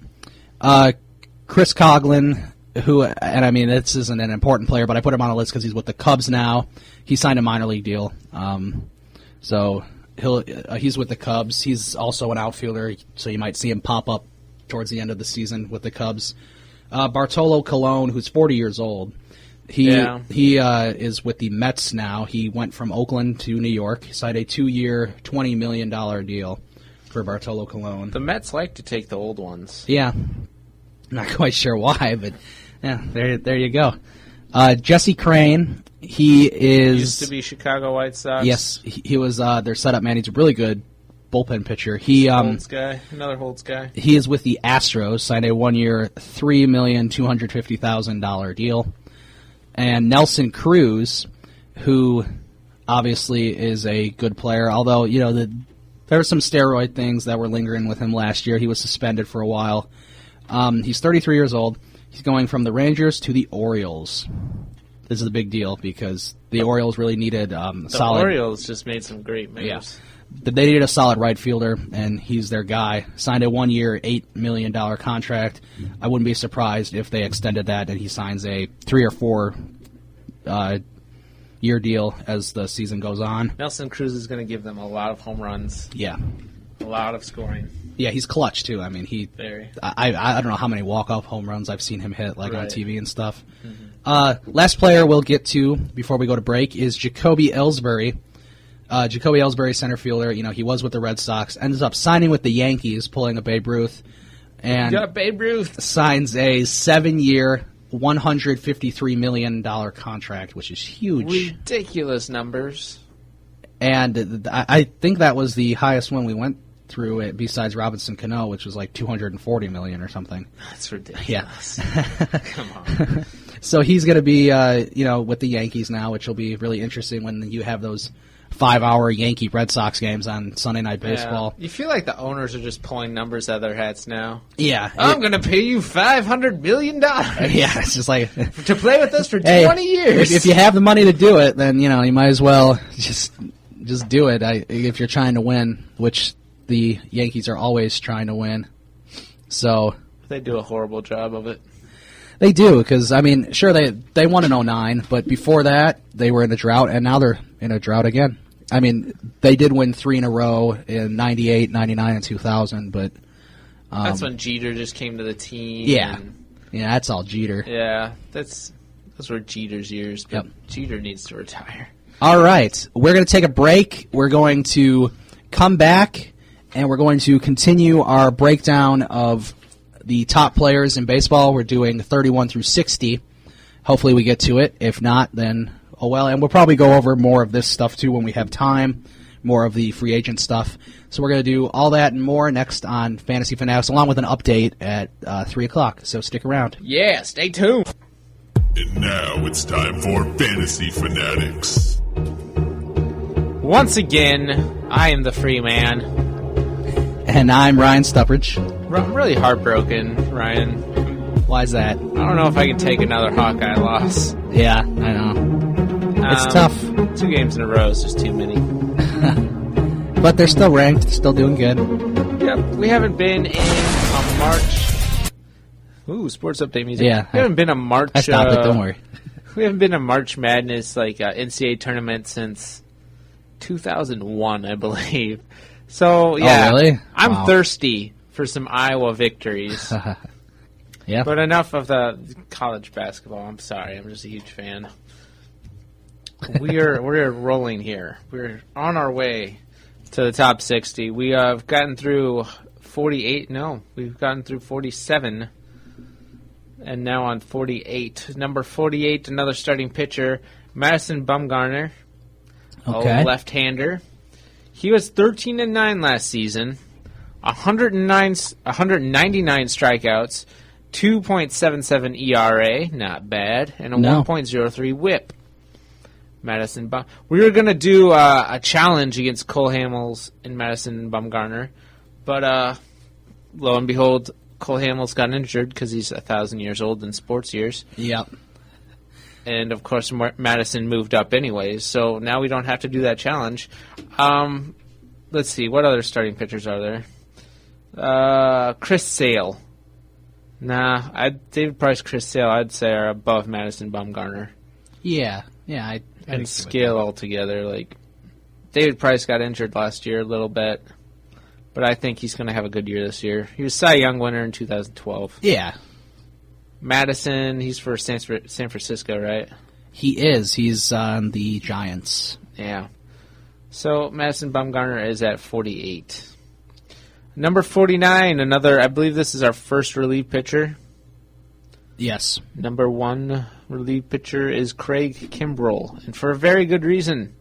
Chris Coughlin, who, and I mean, this isn't an important player, but I put him on the list because he's with the Cubs now. He signed a minor league deal. So he's with the Cubs. He's also an outfielder, so you might see him pop up towards the end of the season with the Cubs. Bartolo Colon, who's 40 years old, He is with the Mets now. He went from Oakland to New York. He signed a 2-year, $20 million deal for Bartolo Colon. The Mets like to take the old ones. Yeah. Not quite sure why, but yeah, there you go. Jesse Crane, he used to be Chicago White Sox. Yes, he was their setup man. He's a really good bullpen pitcher. He Holtz guy, another Holtz guy. He is with the Astros, signed a 1-year, $3,250,000 deal. And Nelson Cruz, who obviously is a good player, although there were some steroid things that were lingering with him last year. He was suspended for a while. He's 33 years old. He's going from the Rangers to the Orioles. This is a big deal because the Orioles really needed solid. The Orioles just made some great moves. Yeah. They needed a solid right fielder, and he's their guy. Signed a 1-year, $8 million contract. I wouldn't be surprised if they extended that and he signs a 3 or 4 year deal as the season goes on. Nelson Cruz is going to give them a lot of home runs. Yeah. A lot of scoring. Yeah, he's clutch, too. I mean, I don't know how many walk-off home runs I've seen him hit, on TV and stuff. Mm-hmm. Last player we'll get to before we go to break is Jacoby Ellsbury. Jacoby Ellsbury, center fielder, he was with the Red Sox, ends up signing with the Yankees, pulling a Babe Ruth, and Babe Ruth signs a 7-year, $153 million contract, which is huge. Ridiculous numbers. And I think that was the highest one we went through it, besides Robinson Cano, which was like $240 million or something. That's ridiculous. Yeah. Come on. So he's going to be, with the Yankees now, which will be really interesting when you have those 5-hour Yankee Red Sox games on Sunday Night Baseball. Yeah. You feel like the owners are just pulling numbers out of their hats now. Yeah. I'm going to pay you $500 million. Yeah, it's just like to play with us for 20 years. If you have the money to do it, then, you might as well just do it if you're trying to win, which the Yankees are always trying to win. So they do a horrible job of it. They do, because, sure, they won in 2009, but before that, they were in a drought, and now they're in a drought again. They did win 3 in a row in 98, 99, and 2000, but... that's when Jeter just came to the team. Yeah. Yeah, that's all Jeter. Yeah, those were Jeter's years, but yep. Jeter needs to retire. All right, we're going to take a break. We're going to come back, and we're going to continue our breakdown of the top players in baseball. We're doing 31 through 60. Hopefully we get to it. If not, then oh well. And we'll probably go over more of this stuff too when we have time, more of the free agent stuff. So we're going to do all that and more next on Fantasy Fanatics, along with an update at 3 o'clock. So stick around. Yeah, stay tuned. And now it's time for Fantasy Fanatics. Once again, I am the free man. And I'm Ryan Stuprich. I'm really heartbroken, Ryan. Why is that? I don't know if I can take another Hawkeye loss. Yeah, I know. It's tough. 2 games in a row is just too many. But they're still ranked, still doing good. Yep, we haven't been in a March... Ooh, sports update music. Yeah. We haven't been a March... I stopped it, don't worry. We haven't been a March Madness, NCAA tournament since 2001, I believe. So, yeah, oh, really? I'm thirsty for some Iowa victories. Yeah. But enough of the college basketball. I'm sorry. I'm just a huge fan. We're rolling here. We're on our way to the top 60. We have gotten through 48. No, we've gotten through 47. And now on 48. Number 48, another starting pitcher, Madison Bumgarner. Okay. A left-hander. He was 13-9 last season, 199 strikeouts, 2.77 ERA, not bad, and a 1.03 WHIP. We were going to do a challenge against Cole Hamels and Madison Bumgarner, but lo and behold, Cole Hamels got injured because he's 1,000 years old in sports years. Yep. And, of course, Madison moved up anyways, so now we don't have to do that challenge. Let's see, what other starting pitchers are there? Chris Sale. Nah, David Price, Chris Sale, I'd say are above Madison Bumgarner. Yeah. And skill altogether. David Price got injured last year a little bit, but I think he's going to have a good year this year. He was Cy Young winner in 2012. Yeah. Madison, he's for San Francisco, right? He is. He's on the Giants. Yeah. So Madison Bumgarner is at 48. Number 49, I believe this is our first relief pitcher. Yes. Number 1 relief pitcher is Craig Kimbrell, and for a very good reason.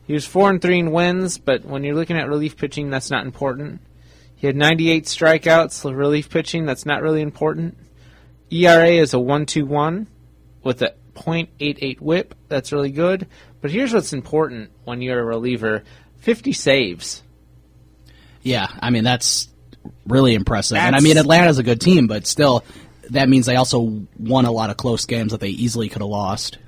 He was 4-3 in wins, but when you're looking at relief pitching, that's not important. He had 98 strikeouts. Relief pitching, that's not really important. ERA is a 1.21 with a .88 WHIP. That's really good. But here's what's important when you're a reliever: 50 saves. Yeah, I mean, that's really impressive. And I mean, Atlanta's a good team, but still, that means they also won a lot of close games that they easily could have lost.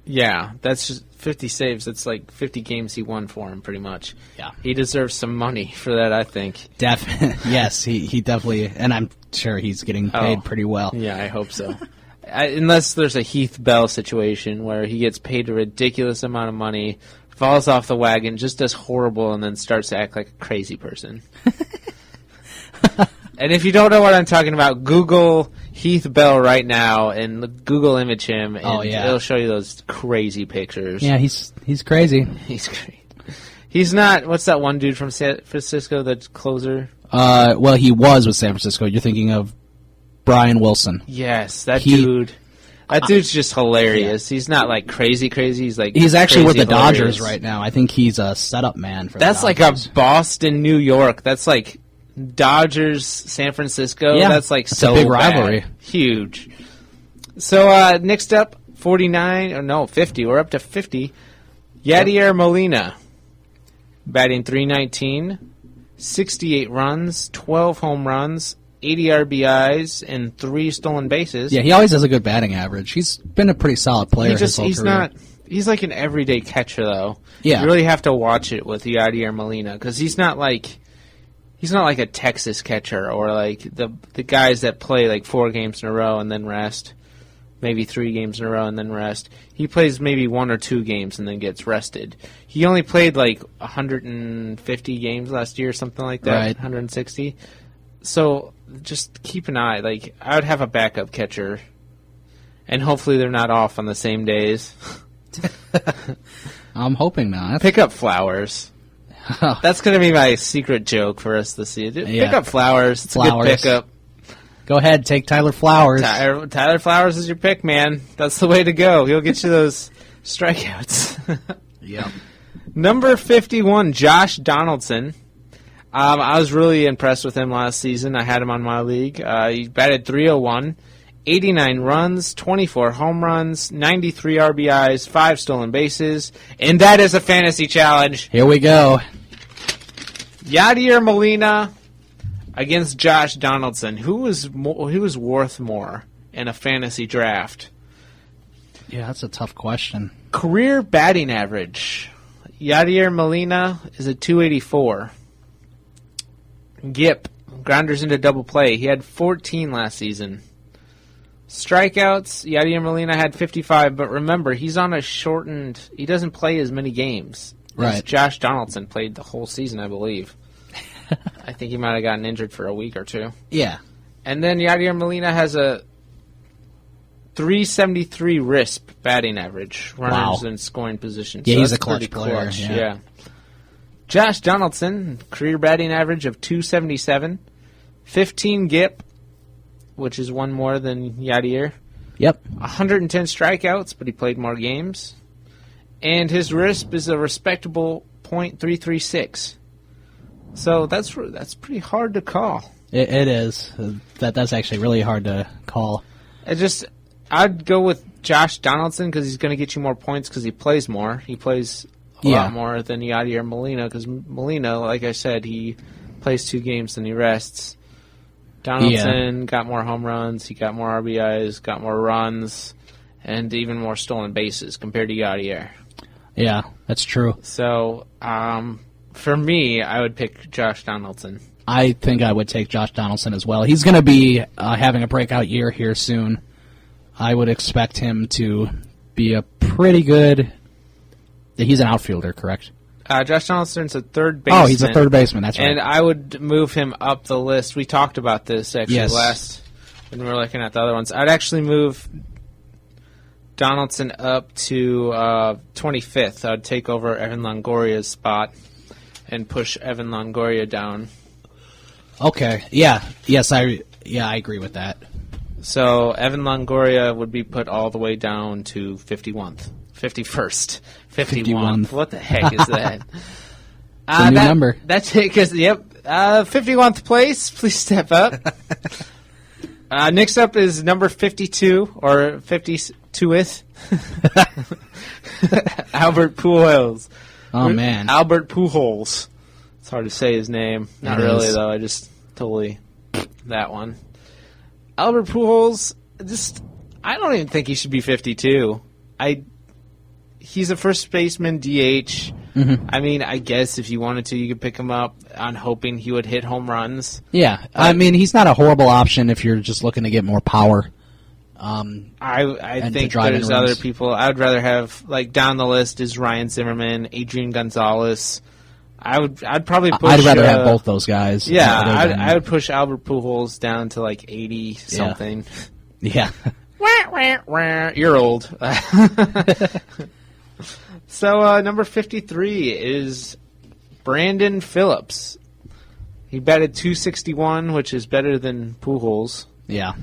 Yeah, that's just 50 saves. That's like 50 games he won for him, pretty much. Yeah. He deserves some money for that, I think. Yes, he definitely, and I'm sure he's getting paid pretty well. Yeah, I hope so. Unless there's a Heath Bell situation where he gets paid a ridiculous amount of money, falls off the wagon, just does horrible, and then starts to act like a crazy person. And if you don't know what I'm talking about, Google Heath Bell right now and Google image him, and it'll show you those crazy pictures. Yeah, he's crazy. He's great. He's not. What's that one dude from San Francisco, the closer? Well, he was with San Francisco. You're thinking of Brian Wilson. Yes, that dude. That dude's just hilarious. Yeah. He's not like crazy. He's actually with the Dodgers right now. I think he's a setup man for. That's like a Boston, New York. That's like Dodgers, San Francisco. Yeah, that's like so a big rivalry. Huge. So next up, 50. We're up to 50. Yadier Molina, batting .319, 68 runs, 12 home runs, 80 RBIs, and 3 stolen bases. Yeah, he always has a good batting average. He's been a pretty solid player his whole career. He's like an everyday catcher, though. Yeah. You really have to watch it with Yadier Molina, because he's not like a Texas catcher or like the guys that play like 4 games in a row and then rest, maybe 3 games in a row and then rest. He plays maybe 1 or 2 games and then gets rested. He only played like 150 games last year or something like that, right. 160. So just keep an eye. Like, I would have a backup catcher, and hopefully they're not off on the same days. I'm hoping not. Pick up Flowers. That's going to be my secret joke for us this season. Pick up Flowers. It's a good pickup. Go ahead, take Tyler Flowers. Tyler Flowers is your pick, man. That's the way to go. He'll get you those strikeouts. Yep. Number 51, Josh Donaldson. I was really impressed with him last season. I had him on my league. He batted .301, 89 runs, 24 home runs, 93 RBIs, 5 stolen bases, and that is a fantasy challenge. Here we go. Yadier Molina against Josh Donaldson. Who was worth more in a fantasy draft? Yeah, that's a tough question. Career batting average. Yadier Molina is a .284. Gip, grounders into double play. He had 14 last season. Strikeouts, Yadier Molina had 55, but remember, he's on a shortened... He doesn't play as many games. Right. Josh Donaldson played the whole season, I believe. I think he might have gotten injured for a week or 2. Yeah. And then Yadier Molina has a .373 RISP batting average. Runners in scoring position. Yeah, so he's a clutch player. Yeah. Josh Donaldson, career batting average of .277, 15 GIP, which is 1 more than Yadier. Yep. 110 strikeouts, but he played more games. And his RISP is a respectable .336. So that's pretty hard to call. It is. That's actually really hard to call. I'd go with Josh Donaldson because he's going to get you more points because he plays more. He plays a lot more than Yadier Molina because Molina, like I said, he plays 2 games and he rests. Donaldson got more home runs, he got more RBIs, got more runs, and even more stolen bases compared to Yadier. Yeah, that's true. So, for me, I would pick Josh Donaldson. I think I would take Josh Donaldson as well. He's going to be having a breakout year here soon. I would expect him to be a pretty good... He's an outfielder, correct? Josh Donaldson's a third baseman. Oh, he's a third baseman, that's right. And I would move him up the list. We talked about this, actually, when we're looking at the other ones. I'd actually move Donaldson up to 25th. I'd take over Evan Longoria's spot and push Evan Longoria down. Okay. Yeah. Yes. I agree with that. So Evan Longoria would be put all the way down to 51st. 51st. What the heck is that? New number. That's it. 51st place. Please step up. Next up is number 52 or 52th. Albert Pujols. Oh man, Albert Pujols. It's hard to say his name. Not really though. I just totally that one. Albert Pujols. I don't even think he should be 52. He's a first baseman, DH. Mm-hmm. I mean, I guess if you wanted to, you could pick him up on hoping he would hit home runs. Yeah, I mean, he's not a horrible option if you're just looking to get more power. I think there's other people. I'd rather have, like, down the list is Ryan Zimmerman, Adrian Gonzalez. I'd probably push. I'd rather have both those guys. Yeah, I would push Albert Pujols down to like 80 something. Yeah. You're old. So number 53 is Brandon Phillips. He batted .261, which is better than Pujols. Yeah.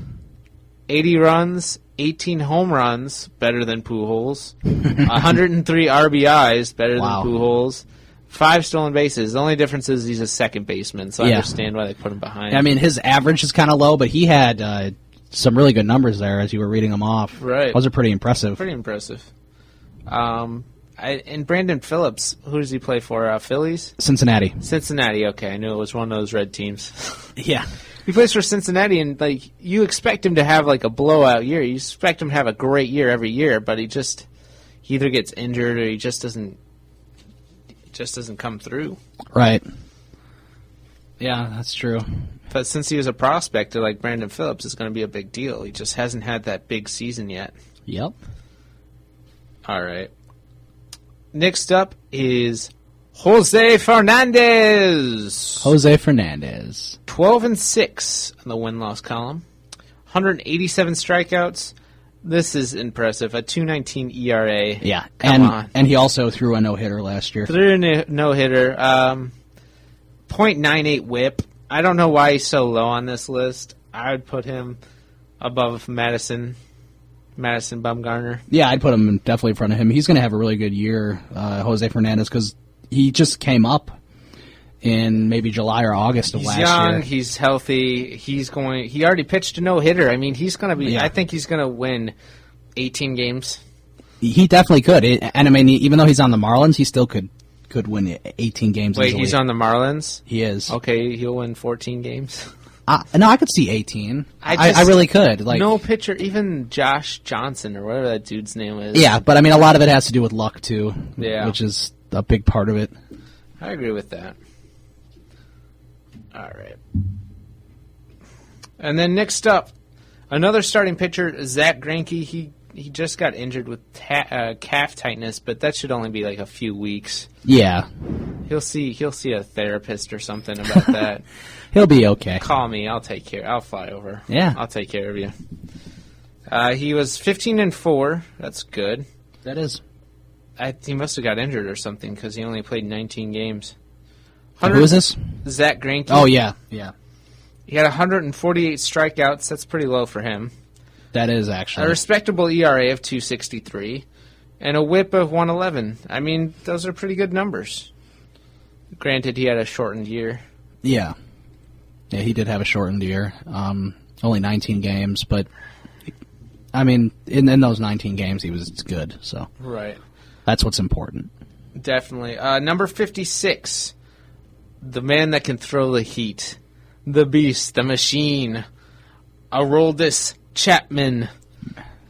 80 runs, 18 home runs, better than Pujols. 103 RBIs, better than Pujols. 5 stolen bases. The only difference is he's a second baseman, so I understand why they put him behind. I mean, his average is kind of low, but he had some really good numbers there as you were reading them off. Right. Those are pretty impressive. Pretty impressive. And Brandon Phillips, who does he play for? Phillies? Cincinnati. Cincinnati, okay. I knew it was one of those red teams. Yeah. He plays for Cincinnati, and like you expect him to have like a blowout year. You expect him to have a great year every year, but he either gets injured or he just doesn't come through. Right. Yeah, that's true. But since he was a prospect, like Brandon Phillips, is going to be a big deal. He just hasn't had that big season yet. Yep. All right. Next up is Jose Fernandez. 12-6 on the win-loss column. 187 strikeouts. This is impressive. A 2.19 ERA. Yeah. Come on. And he also threw a no-hitter last year. Threw a no-hitter. .98 whip. I don't know why he's so low on this list. I would put him above Madison Bumgarner. Yeah, I'd put him definitely in front of him. He's going to have a really good year, Jose Fernandez, because he just came up in maybe July or August of last year. He's young. He's healthy. He already pitched a no-hitter. I mean, he's going to be. Yeah. I think he's going to win 18 games. He definitely could. And I mean, even though he's on the Marlins, he still could win 18 games. Wait, easily. He's on the Marlins? He is. Okay, he'll win 14 games. No, I could see 18. I really could. Like, no pitcher, even Josh Johnson or whatever that dude's name is. Yeah, but I mean, a lot of it has to do with luck too. Yeah, which is a big part of it. I agree with that. All right. And then next up, another starting pitcher, Zach Greinke. He just got injured with calf tightness, but that should only be like a few weeks. Yeah. He'll see a therapist or something about that. He'll be okay. Call me. I'll take care. I'll fly over. Yeah. I'll take care of you. He was 15-4. That's good. That is. He must have got injured or something because he only played 19 games. Who is this? Zach Greinke. Oh, yeah. Yeah. He had 148 strikeouts. That's pretty low for him. That is, actually. A respectable ERA of 2.63 and a whip of 111. I mean, those are pretty good numbers. Granted, he had a shortened year. Yeah. Yeah, he did have a shortened year. Only 19 games, but, I mean, in those 19 games, he was good, so. Right. That's what's important. Definitely. Number 56, the man that can throw the heat, the beast, the machine, Aroldis Chapman.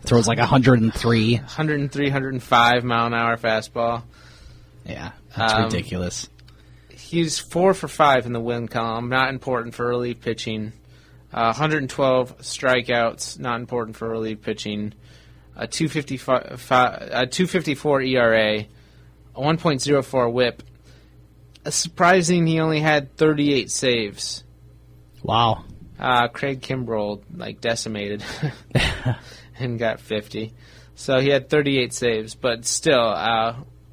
Throws like 103. 105 mile-an-hour fastball. Yeah, that's ridiculous. He's 4 for 5 in the win column. Not important for relief pitching. 112 strikeouts. Not important for relief pitching. A 254 ERA. A 1.04 WHIP. Surprising, he only had 38 saves. Wow. Craig Kimbrell, decimated and got 50. So he had 38 saves, but still,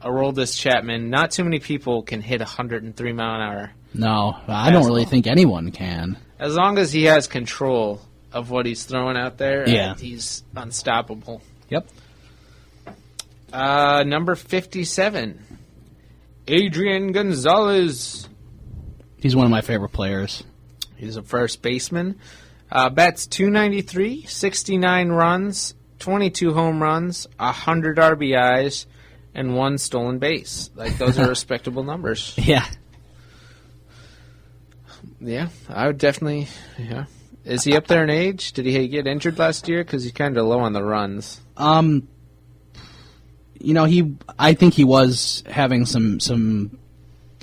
Aroldis Chapman, not too many people can hit 103 mile an hour. No, I don't really think anyone can. As long as he has control of what he's throwing out there, he's unstoppable. Yep. Number 57, Adrian Gonzalez. He's one of my favorite players. He's a first baseman. Bats .293, 69 runs, 22 home runs, 100 RBIs, and 1 stolen base. Those are respectable numbers. Yeah. Yeah, I would definitely, Is he up there in age? Did he get injured last year? Because he's kind of low on the runs. I think he was having some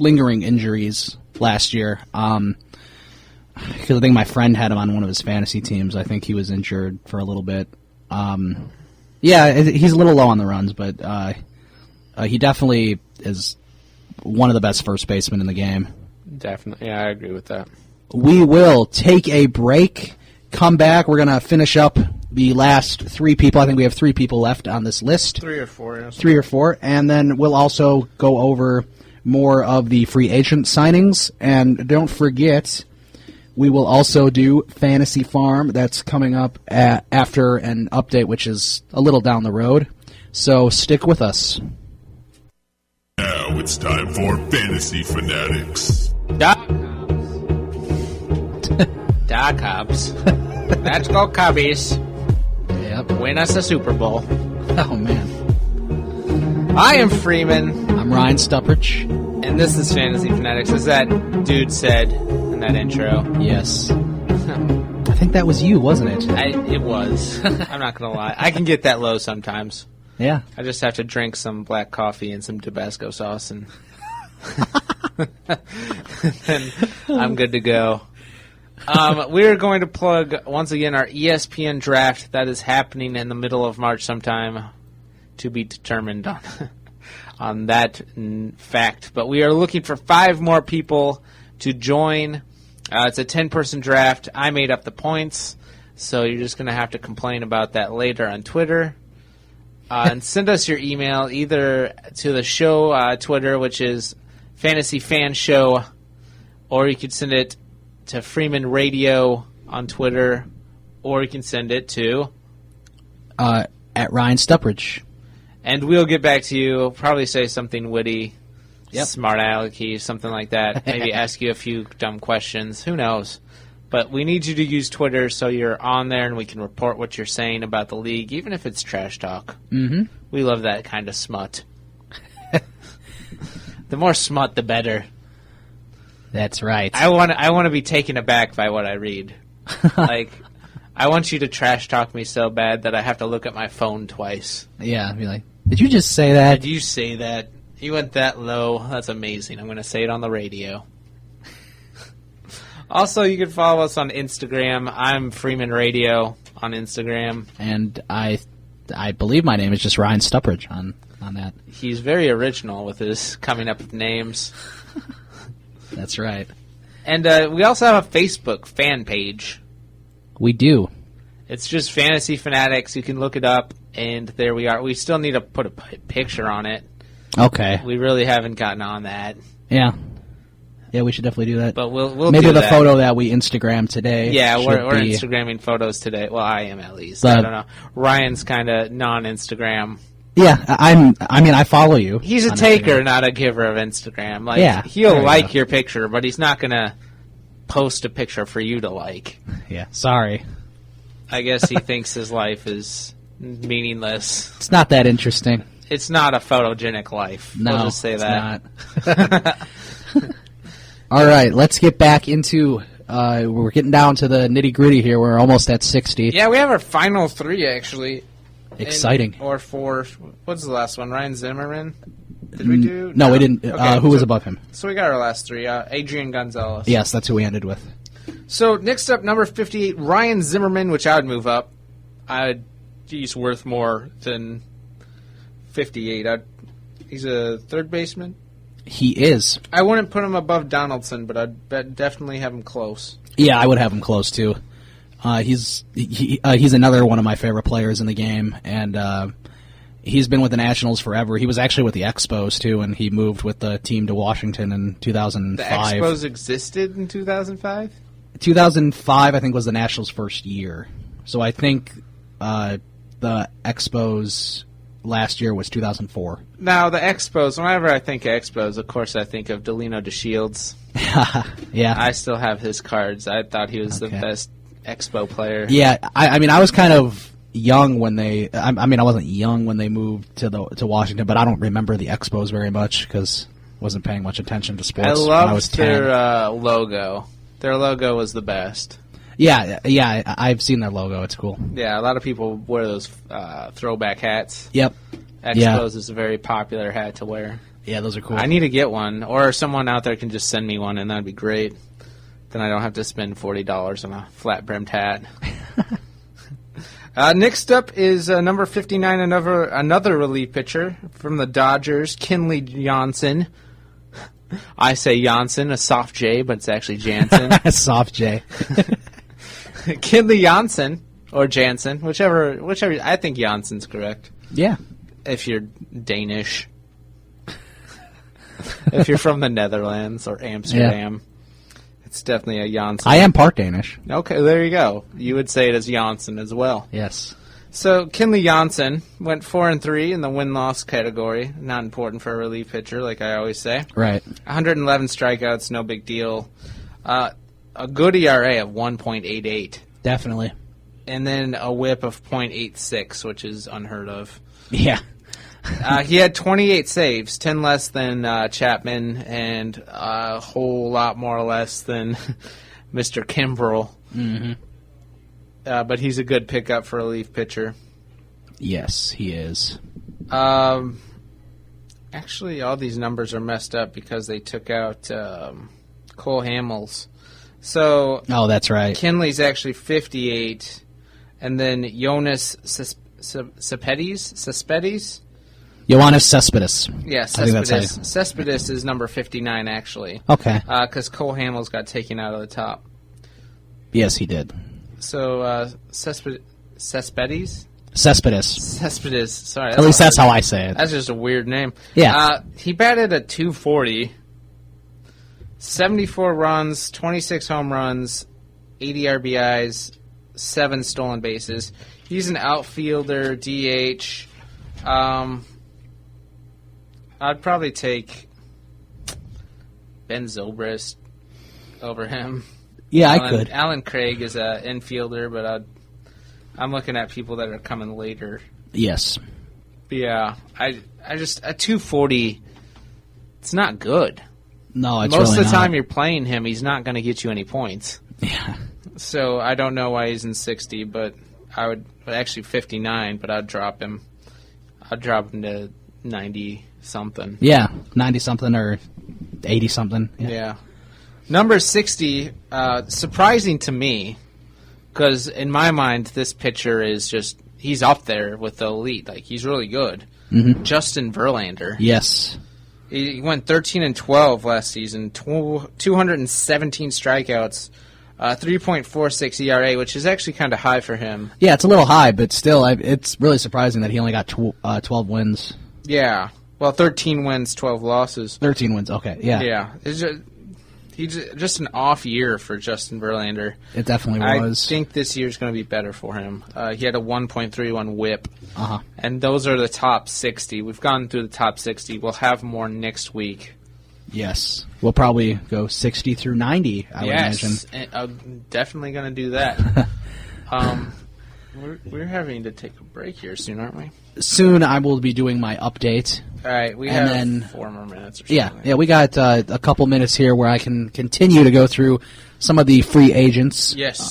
lingering injuries last year. Because I think my friend had him on one of his fantasy teams. I think he was injured for a little bit. He's a little low on the runs, but he definitely is one of the best first basemen in the game. Definitely, I agree with that. We will take a break, come back. We're going to finish up the last 3 people. I think we have 3 people left on this list. 3 or 4. Yes. 3 or 4. And then we'll also go over more of the free agent signings. And don't forget, we will also do Fantasy Farm. That's coming up after an update, which is a little down the road. So stick with us. Now it's time for Fantasy Fanatics. Doc Hobbs. Let's go Cubbies. Yep. Win us a Super Bowl. Oh, man. I am Freeman. I'm Ryan Stuprich. And this is Fantasy Fanatics, as that dude said in that intro. Yes. I think that was you, wasn't it? It was. I'm not going to lie. I can get that low sometimes. Yeah. I just have to drink some black coffee and some Tabasco sauce, and then I'm good to go. We're going to plug, once again, our ESPN draft that is happening in the middle of March sometime, to be determined on that fact. But we are looking for 5 more people to join. It's a 10-person draft. I made up the points, so you're just going to have to complain about that later on Twitter. And send us your email either to the show Twitter, which is Fantasy Fan Show, or you could send it to Freeman Radio on Twitter, or you can send it to at Ryan Stuprich. And we'll get back to you. Probably say something witty, Yep. smart alecky, something like that. Maybe ask you a few dumb questions. Who knows? But we need you to use Twitter so you're on there and we can report what you're saying about the league, even if it's trash talk. Mm-hmm. We love that kind of smut. The more smut, the better. That's right. I want to be taken aback by what I read. I want you to trash talk me so bad that I have to look at my phone twice. Yeah, be like, did you just say that? Did you say that? You went that low. That's amazing. I'm going to say it on the radio. Also, you can follow us on Instagram. I'm Freeman Radio on Instagram. And I believe my name is just Ryan Stuprich on that. He's very original with his coming up with names. That's right. And we also have a Facebook fan page. We do. It's just Fantasy Fanatics. You can look it up, and there we are. We still need to put a picture on it. Okay. We really haven't gotten on that. Yeah. Yeah, we should definitely do that. But we'll maybe do the that. Photo that we Instagram today. Yeah, we're be Instagramming photos today. Well, I am at least. I don't know. Ryan's kind of non-Instagram. Yeah, I follow you. He's a taker, not a giver of Instagram. Yeah, he'll like your picture, but he's not gonna post a picture for you to like. Yeah, sorry. I guess he thinks his life is meaningless. It's not that interesting. It's not a photogenic life. No, we'll just say it's that. Not. All right, let's get back into. We're getting down to the nitty gritty here. We're almost at 60. Yeah, we have our final 3 actually. Exciting. Or 4. What's the last one? Ryan Zimmerman? Did we do? No, we didn't. Okay, who was above him? So we got our last 3. Adrian Gonzalez. Yes, that's who we ended with. So next up, number 58, Ryan Zimmerman, which I would move up. He's worth more than 58. He's a third baseman. He is. I wouldn't put him above Donaldson, but I'd definitely have him close. Yeah, I would have him close too. He's another one of my favorite players in the game, and he's been with the Nationals forever. He was actually with the Expos too, and he moved with the team to Washington in 2005. The Expos existed in 2005? 2005, I think, was the Nationals' first year. So I think the Expos last year was 2004. Now, the Expos, whenever I think Expos, of course I think of Delino DeShields. Yeah. I still have his cards. I thought he was the best Expo player. Yeah, I mean, I was kind of young when they... I mean, I wasn't young when they moved to Washington, but I don't remember the Expos very much because I wasn't paying much attention to sports I when I was loved 10. their logo. Their logo was the best. Yeah, I've seen their logo. It's cool. Yeah, a lot of people wear those throwback hats. Yep. Expos is a very popular hat to wear. Yeah, those are cool. I need to get one, or someone out there can just send me one, and that'd be great. Then I don't have to spend $40 on a flat-brimmed hat. Next up is number 59, another relief pitcher from the Dodgers, Kenley Jansen. I say Jansen, a soft J, but it's actually Jansen. Soft J. Kenley Jansen, or Jansen, whichever. I think Jansen's correct. Yeah. If you're Danish. If you're from the Netherlands or Amsterdam. It's definitely a Janssen. I am part Danish. Okay, there you go. You would say it as Janssen as well. Yes. So Kenley Jansen went 4-3 in the win-loss category. Not important for a relief pitcher, like I always say. Right. 111 strikeouts, no big deal. A good ERA of 1.88. Definitely. And then a whip of .86, which is unheard of. Yeah. He had 28 saves, 10 less than Chapman, and a whole lot more or less than Mr. Kimbrel. Mm-hmm. But he's a good pickup for a relief pitcher. Yes, he is. Actually, all these numbers are messed up because they took out Cole Hamels. So, oh, that's right. Kenley's actually 58, and then Jonas Cespedes? Ioannis Cespedes. Yeah, Cespedes. Cespedes is number 59, actually. Okay. Because Cole Hamels got taken out of the top. Yes, he did. So, Cespedes? Cespedes. Cespedes. Sorry. At least that's how I say it. That's just a weird name. Yeah. He batted at .240, 74 runs, 26 home runs, 80 RBIs, 7 stolen bases. He's an outfielder, DH. I'd probably take Ben Zobrist over him. Yeah, I could. Alan Craig is an infielder, but I'm looking at people that are coming later. Yes. But yeah, I just a 240. It's not good. No, it's most really of the time not. you're playing him, he's not going to get you any points. Yeah. So I don't know why he's in 60, but I would actually 59, but I'd drop him. I'd drop him to 90 something. Yeah, 90 something or 80 something. Yeah. Number 60, surprising to me, because in my mind, this pitcher is just, he's up there with the elite. Like, he's really good. Mm-hmm. Justin Verlander. Yes. He went 13-12 last season, 217 strikeouts, 3.46 ERA, which is actually kind of high for him. Yeah, it's a little high, but still, it's really surprising that he only got 12 wins. Yeah. Well, 13 wins, 12 losses. 13 wins, okay, yeah. Yeah. He's just an off year for Justin Verlander. It definitely was. I think this year's going to be better for him. He had a 1.31 whip. Uh-huh. And those are the top 60. We've gone through the top 60. We'll have more next week. Yes. We'll probably go 60 through 90, I would imagine. Yes, I'm definitely going to do that. We're having to take a break here soon, aren't we? Soon I will be doing my update. All right, we And have then, 4 more minutes or something. Yeah, we got a couple minutes here where I can continue to go through some of the free agents. Yes.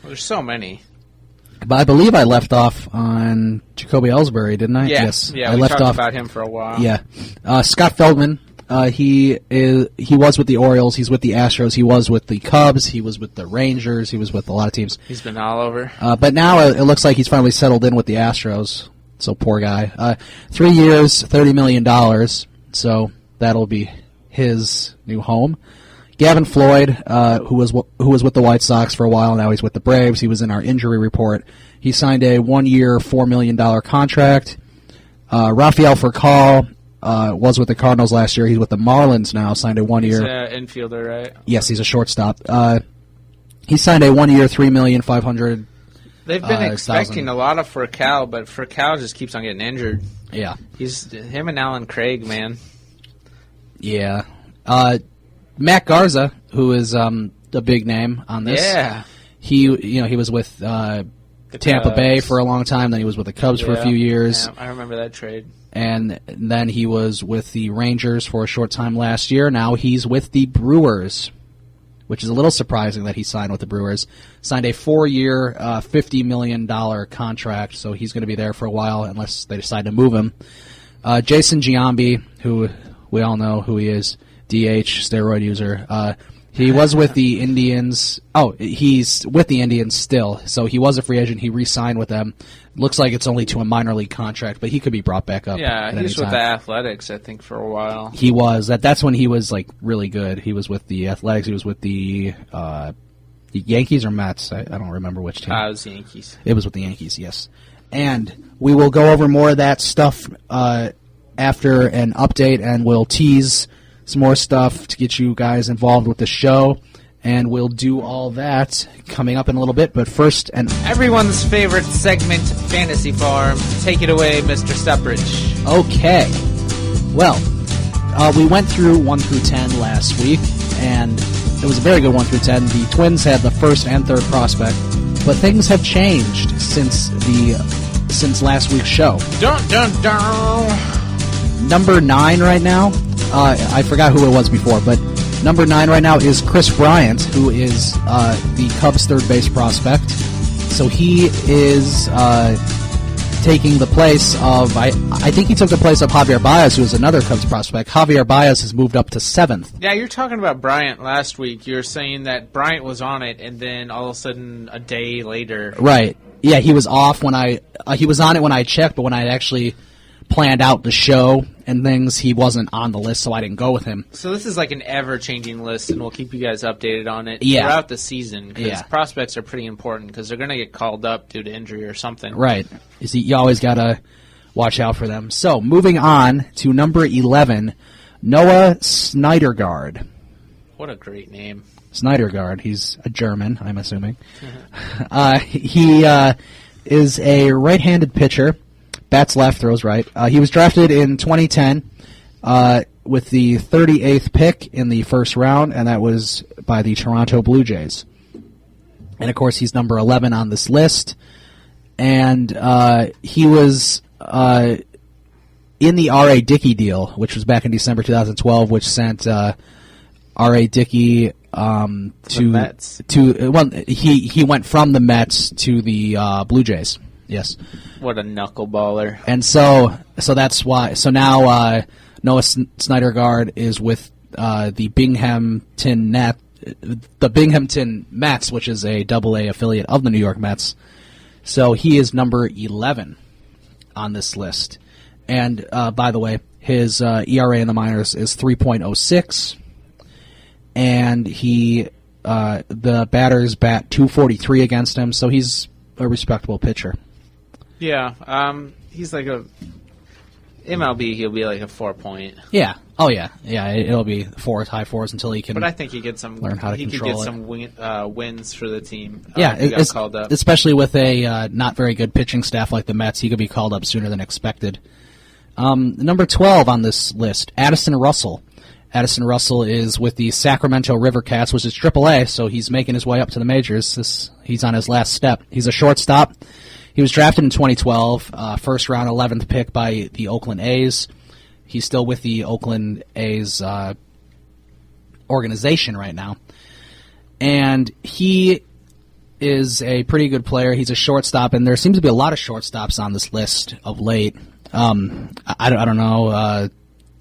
There's so many. But I believe I left off on Jacoby Ellsbury, didn't I? Yeah. Yes. Yeah, I we left talked off about him for a while. Yeah. Scott Feldman, he was with the Orioles, he's with the Astros, he was with the Cubs, he was with the Rangers, he was with a lot of teams. He's been all over. But now it looks like he's finally settled in with the Astros. So poor guy. 3 years, $30 million. So that'll be his new home. Gavin Floyd, who was with the White Sox for a while, now he's with the Braves. He was in our injury report. He signed a 1-year, $4 million contract. Rafael Furcal was with the Cardinals last year. He's with the Marlins now, signed a 1-year. He's an infielder, right? Yes, he's a shortstop. He signed a 1-year, $3,500,000. They've been expecting a lot of Furcal, but Furcal just keeps on getting injured. Yeah. He's him and Alan Craig, man. Yeah. Matt Garza, who is a big name on this. Yeah. He was with Tampa Bay for a long time. Then he was with the Cubs for a few years. Yeah, I remember that trade. And then he was with the Rangers for a short time last year. Now he's with the Brewers, which is a little surprising that he signed with the Brewers. Signed a 4-year, $50 million contract, so he's going to be there for a while unless they decide to move him. Jason Giambi, who we all know who he is, DH, steroid user. He was with the Indians. Oh, he's with the Indians still. So he was a free agent. He re-signed with them. Looks like it's only to a minor league contract, but he could be brought back up. Yeah, he was with the Athletics, I think, for a while. He was. That's when he was like really good. He was with the Athletics. He was with the Yankees or Mets. I don't remember which team. It was the Yankees. It was with the Yankees, yes. And we will go over more of that stuff after an update, and we'll tease some more stuff to get you guys involved with the show, and we'll do all that coming up in a little bit. But first, and everyone's favorite segment, Fantasy Farm. Take it away, Mr. Stuprich. Okay. Well, we went through 1 through 10 last week, and it was a very good 1 through 10. The Twins had the first and third prospect, but things have changed since last week's show. Dun dun dun. Number 9 right now. I forgot who it was before, but number 9 right now is Chris Bryant, who is the Cubs' third base prospect. So he is taking the place of, I think he took the place of Javier Baez, who is another Cubs prospect. Javier Baez has moved up to 7th. Yeah, you're talking about Bryant last week. You're saying that Bryant was on it, and then all of a sudden, a day later. Right. Yeah, he was off when he was on it when I checked, but when I actually planned out the show and things, he wasn't on the list, so I didn't go with him. So this is like an ever-changing list, and we'll keep you guys updated on it throughout the season, because prospects are pretty important, because they're going to get called up due to injury or something. Right. You always got to watch out for them. So, moving on to number 11, Noah Syndergaard. What a great name. Syndergaard. He's a German, I'm assuming. He is a right-handed pitcher. Bats left, throws right. He was drafted in 2010 with the 38th pick in the first round, and that was by the Toronto Blue Jays. And, of course, he's number 11 on this list. And he was in the R.A. Dickey deal, which was back in December 2012, which sent R.A. Dickey to the Mets. He went from the Mets to the Blue Jays. Yes. What a knuckleballer. And so that's why. So now Noah Syndergaard is with the Binghamton Mets, which is a Double-A affiliate of the New York Mets. So he is number 11 on this list. And by the way, his ERA in the minors is 3.06, and the batters bat .243 against him. So he's a respectable pitcher. Yeah, he's like a MLB. He'll be like a 4-point. Yeah. Oh yeah. Yeah. It'll be high fours until he can. But I think he gets some. Learn how to control some wins for the team. Yeah, he got called up. Especially with a not very good pitching staff like the Mets, he could be called up sooner than expected. Number 12 on this list, Addison Russell. Addison Russell is with the Sacramento River Cats, which is AAA, so he's making his way up to the majors. He's on his last step. He's a shortstop. He was drafted in 2012, first round 11th pick by the Oakland A's. He's still with the Oakland A's organization right now. And he is a pretty good player. He's a shortstop, and there seems to be a lot of shortstops on this list of late. I don't know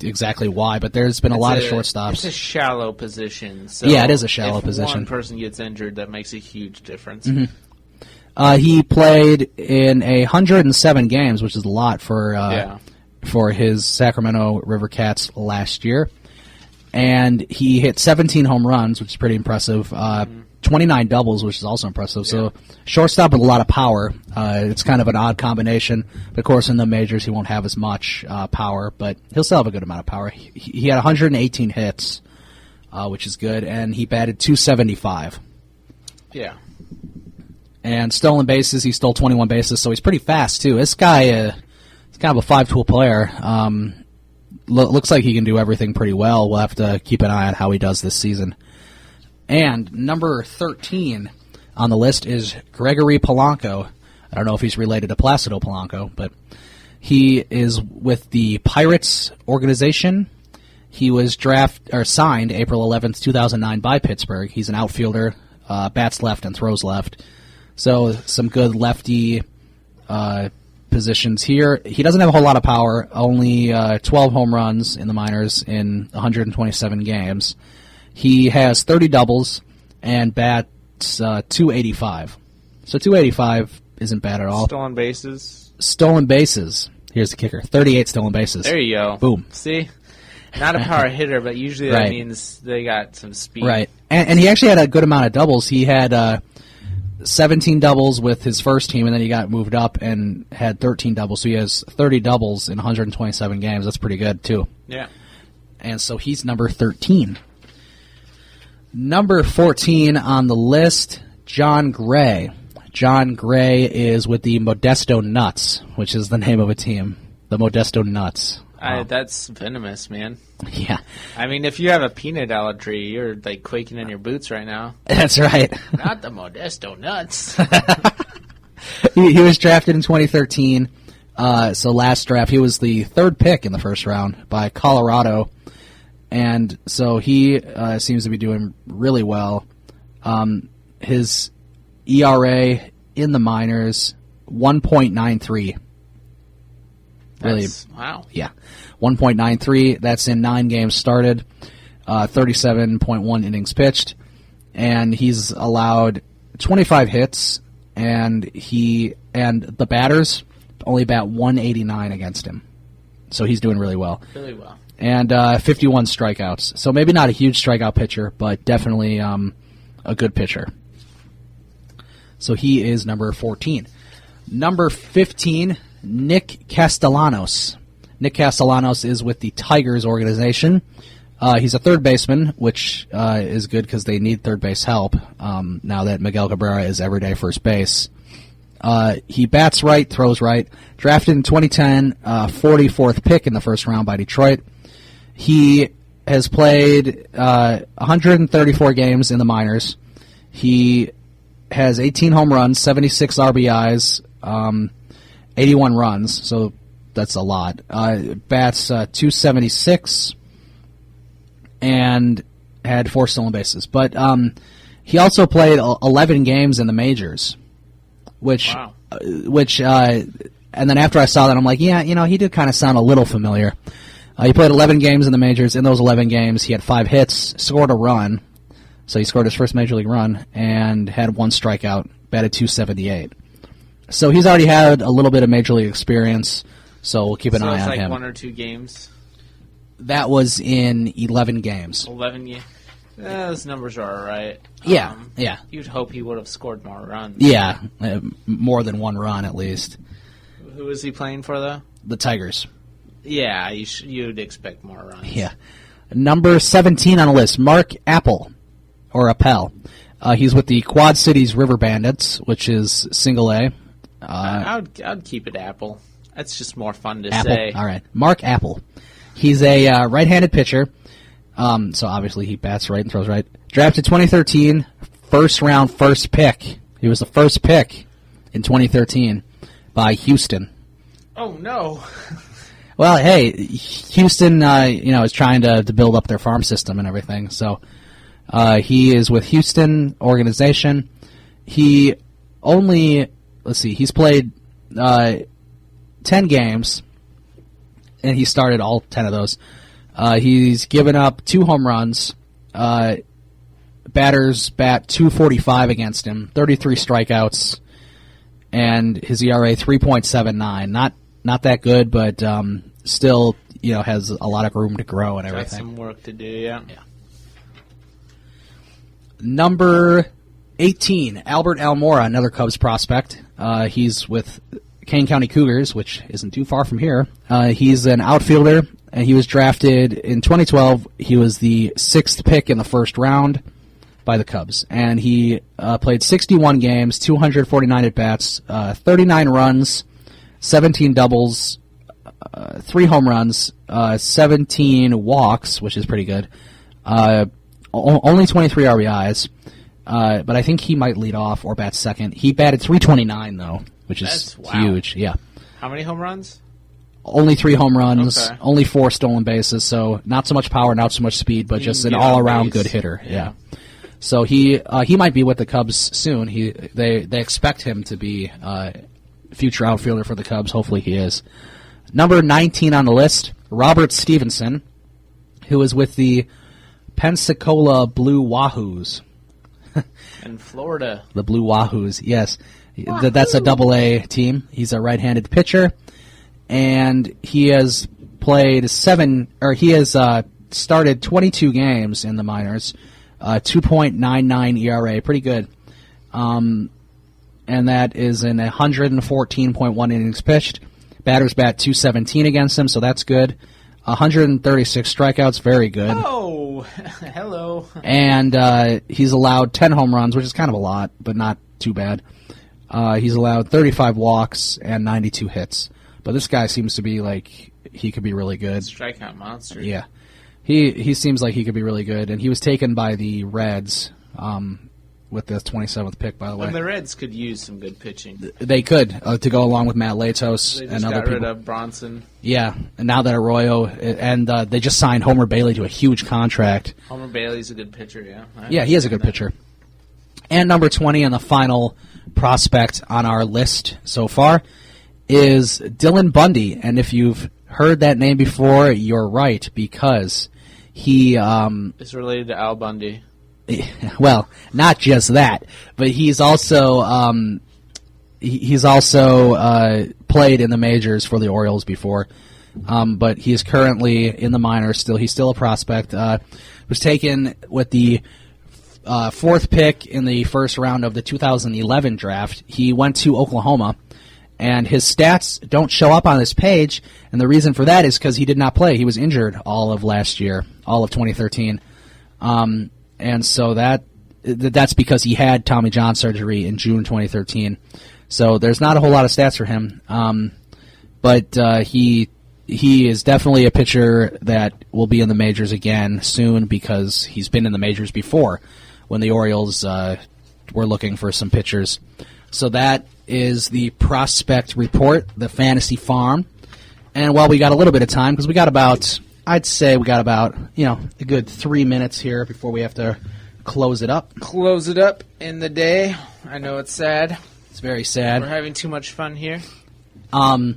exactly why, but there's been a lot of shortstops. It's a shallow position. So yeah, it is a shallow position. If one person gets injured, that makes a huge difference. Mm-hmm. He played in 107 games, which is a lot for his Sacramento River Cats last year. and he hit 17 home runs, which is pretty impressive. 29 doubles, which is also impressive. Yeah. So shortstop with a lot of power. It's kind of an odd combination. But of course, in the majors, he won't have as much power, but he'll still have a good amount of power. He had 118 hits, which is good, and he batted .275. Yeah. And stolen bases, he stole 21 bases, so he's pretty fast, too. This guy is kind of a five-tool player. Looks like he can do everything pretty well. We'll have to keep an eye on how he does this season. And number 13 on the list is Gregory Polanco. I don't know if he's related to Placido Polanco, but he is with the Pirates organization. He was signed April 11th, 2009 by Pittsburgh. He's an outfielder, bats left and throws left. So some good lefty positions here. He doesn't have a whole lot of power, only 12 home runs in the minors in 127 games. He has 30 doubles and bats .285. So .285 isn't bad at all. Stolen bases. Stolen bases. Here's the kicker. 38 stolen bases. There you go. Boom. See? Not a power hitter, but usually that means they got some speed. Right. And he actually had a good amount of doubles. He had 17 doubles with his first team, and then he got moved up and had 13 doubles. So he has 30 doubles in 127 games. That's pretty good, too. Yeah. And so he's number 13. Number 14 on the list, John Gray. John Gray is with the Modesto Nuts, which is the name of a team. The Modesto Nuts. Wow. That's venomous, man. Yeah. I mean, if you have a peanut allergy, you're like quaking in your boots right now. That's right. Not the Modesto Nuts. He was drafted in 2013. So last draft, he was the third pick in the first round by Colorado. And so he seems to be doing really well. His ERA in the minors, 1.93. Really, wow. Yeah, 1.93. That's in 9 games started, 37.1 innings pitched, and he's allowed 25 hits, and the batters only bat 189 against him. So he's doing really well. Really well. And 51 strikeouts. So maybe not a huge strikeout pitcher, but definitely a good pitcher. So he is number 14. Number 15, Nick Castellanos. Nick Castellanos is with the Tigers organization. He's a third baseman, which is good because they need third base help now that Miguel Cabrera is everyday first base. He bats right, throws right. Drafted in 2010, 44th pick in the first round by Detroit. He has played 134 games in the minors. He has 18 home runs, 76 RBIs, 81 runs, so that's a lot. Bats .276 and had 4 stolen bases. But he also played 11 games in the majors, which and then after I saw that, I'm like, yeah, he did kind of sound a little familiar. He played 11 games in the majors. In those 11 games, he had 5 hits, scored a run. So he scored his first major league run and had 1 strikeout, batted .278. So he's already had a little bit of major league experience, so we'll keep an eye on him. So it's like 1 or 2 games? That was in 11 games. 11 games? Those numbers are all right. Yeah, yeah. You'd hope he would have scored more runs. Yeah, more than 1 run at least. Who is he playing for, though? The Tigers. Yeah, you'd expect more runs. Yeah. Number 17 on the list, Mark Appel, or Appel. He's with the Quad Cities River Bandits, which is single A. I'd keep it Apple. That's just more fun to Apple. say. All right. Mark Appel. He's a right-handed pitcher. So obviously he bats right and throws right. Drafted 2013, first round, first pick. He was the first pick in 2013 by Houston. Oh, no. Well, hey, Houston, is trying to build up their farm system and everything. So he is with Houston organization. He only, he's played 10 games, and he started all 10 of those. He's given up 2 home runs. Batters bat .245 against him, 33 strikeouts, and his ERA 3.79. Not that good, but still has a lot of room to grow and Got everything. some work to do, yeah. Number 18, Albert Almora, another Cubs prospect. He's with Kane County Cougars, which isn't too far from here. He's an outfielder, and he was drafted in 2012. He was the 6th pick in the first round by the Cubs, and he played 61 games, 249 at-bats, 39 runs, 17 doubles, 3 home runs, 17 walks, which is pretty good, only 23 RBIs, but I think he might lead off or bat second. He batted .329, though, which is huge. Yeah. How many home runs? Only 3 home runs, Okay. only 4 stolen bases, so not so much power, not so much speed, but just an all-around good hitter. Yeah. So he might be with the Cubs soon. They expect him to be future outfielder for the Cubs. Hopefully he is. Number 19 on the list, Robert Stevenson, who is with the Pensacola Blue Wahoos. In Florida. The Blue Wahoos, yes. That's a Double-A team. He's a right-handed pitcher, and he has played started 22 games in the minors, 2.99 ERA, pretty good. And that is in 114.1 innings pitched. Batters bat .217 against him, so that's good. 136 strikeouts, very good. Oh, hello. And he's allowed 10 home runs, which is kind of a lot, but not too bad. He's allowed 35 walks and 92 hits. But this guy seems to be like he could be really good. Strikeout monster. Yeah. He seems like he could be really good, and he was taken by the Reds with the 27th pick, by the way. And the Reds could use some good pitching. They could, to go along with Matt Latos They and just other got people. rid of Bronson. Yeah, and now that Arroyo, and they just signed Homer Bailey to a huge contract. Homer Bailey's a good pitcher, yeah. Yeah, he is a good pitcher. And number 20, and the final prospect on our list so far, is Dylan Bundy. And if you've heard that name before, you're right, because he... It's related to Al Bundy. Well, not just that, but he's also played in the majors for the Orioles before. But he's currently in the minors still. He's still a prospect. Was taken with the 4th pick in the first round of the 2011 draft. He went to Oklahoma, and his stats don't show up on this page, and the reason for that is because he did not play. He was injured all of last year, all of 2013. And so that's because he had Tommy John surgery in June 2013. So there's not a whole lot of stats for him. But he is definitely a pitcher that will be in the majors again soon because he's been in the majors before when the Orioles were looking for some pitchers. So that is the prospect report, the fantasy farm. And while we got a little bit of time, because I'd say we got about, a good 3 minutes here before we have to close it up. Close it up in the day. I know it's sad. It's very sad. We're having too much fun here. Todd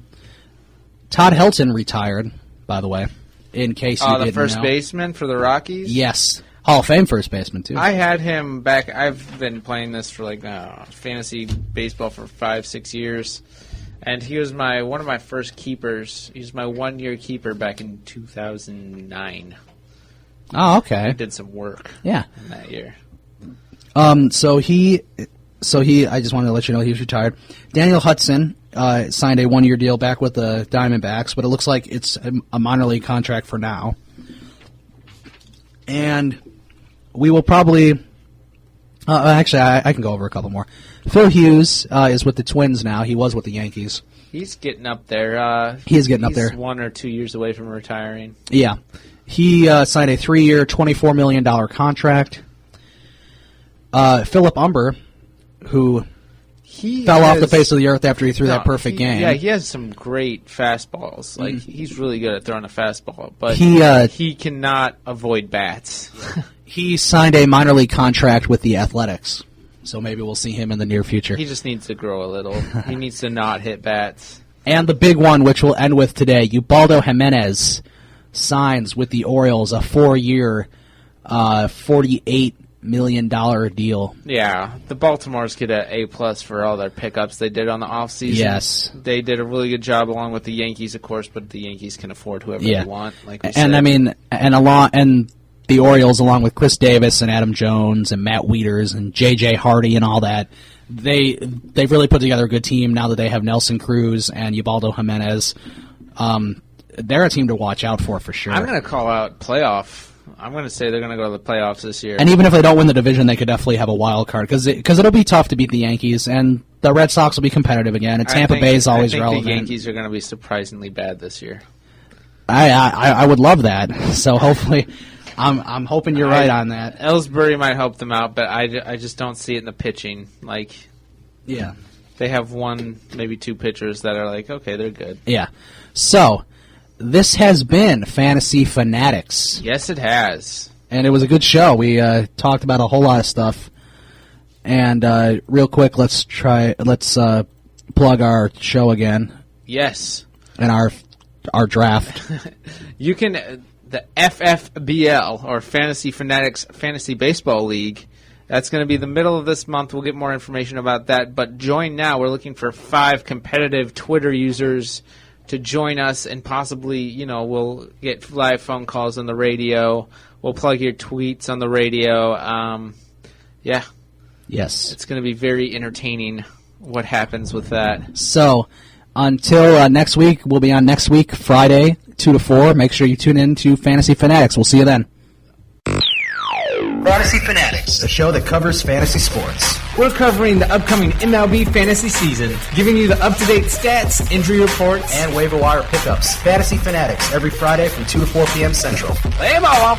Helton retired, by the way, in case you didn't know. The first baseman for the Rockies? Yes. Hall of Fame first baseman, too. I had him back. I've been playing this for fantasy baseball for 5-6 years. And he was one of my first keepers. He was my 1-year keeper back in 2009. Oh, okay. I did some work in that year. So he, I just wanted to let you know he was retired. Daniel Hudson signed a 1-year deal back with the Diamondbacks, but it looks like it's a minor league contract for now. And we will probably... actually, I can go over a couple more. Phil Hughes is with the Twins now. He was with the Yankees. He's getting up there. He is getting up there. He's 1 or 2 years away from retiring. Yeah. He signed a 3-year, $24 million contract. Philip Umber, who fell off the face of the earth after he threw that perfect game. Yeah, he has some great fastballs. He's really good at throwing a fastball, but he cannot avoid bats. He signed a minor league contract with the Athletics, so maybe we'll see him in the near future. He just needs to grow a little. He needs to not hit bats. And the big one, which we'll end with today, Ubaldo Jimenez signs with the Orioles a 4-year, $48 million deal. Yeah, the Baltimore's get an A+ for all their pickups they did on the offseason. Yes. They did a really good job along with the Yankees, of course, but the Yankees can afford whoever they want, like we said. And I mean, and the Orioles, along with Chris Davis and Adam Jones and Matt Wieters and J.J. Hardy and all that, they've really put together a good team now that they have Nelson Cruz and Ubaldo Jimenez. They're a team to watch out for sure. I'm going to call out playoff. I'm going to say they're going to go to the playoffs this year. And even if they don't win the division, they could definitely have a wild card because it'll be tough to beat the Yankees, and the Red Sox will be competitive again. And Tampa Bay is always relevant. The Yankees are going to be surprisingly bad this year. I would love that. So hopefully, I'm hoping you're right on that. Ellsbury might help them out, but I just don't see it in the pitching. Yeah, they have one, maybe two pitchers that are okay, they're good. Yeah. So this has been Fantasy Fanatics. Yes, it has. And it was a good show. We talked about a whole lot of stuff. And real quick, let's plug our show again. Yes. And our draft. You can the FFBL or Fantasy Fanatics Fantasy Baseball League. That's going to be the middle of this month. We'll get more information about that. But join now. We're looking for 5 competitive Twitter users to join us, and possibly, we'll get live phone calls on the radio. We'll plug your tweets on the radio. Yeah. Yes. It's going to be very entertaining what happens with that. So, until next week, we'll be on next week, Friday, 2 to 4. Make sure you tune in to Fantasy Fanatics. We'll see you then. Fantasy Fanatics, a show that covers fantasy sports. We're covering the upcoming MLB fantasy season, giving you the up-to-date stats, injury reports, and waiver wire pickups. Fantasy Fanatics, every Friday from 2 to 4 p.m. Central. Play ball!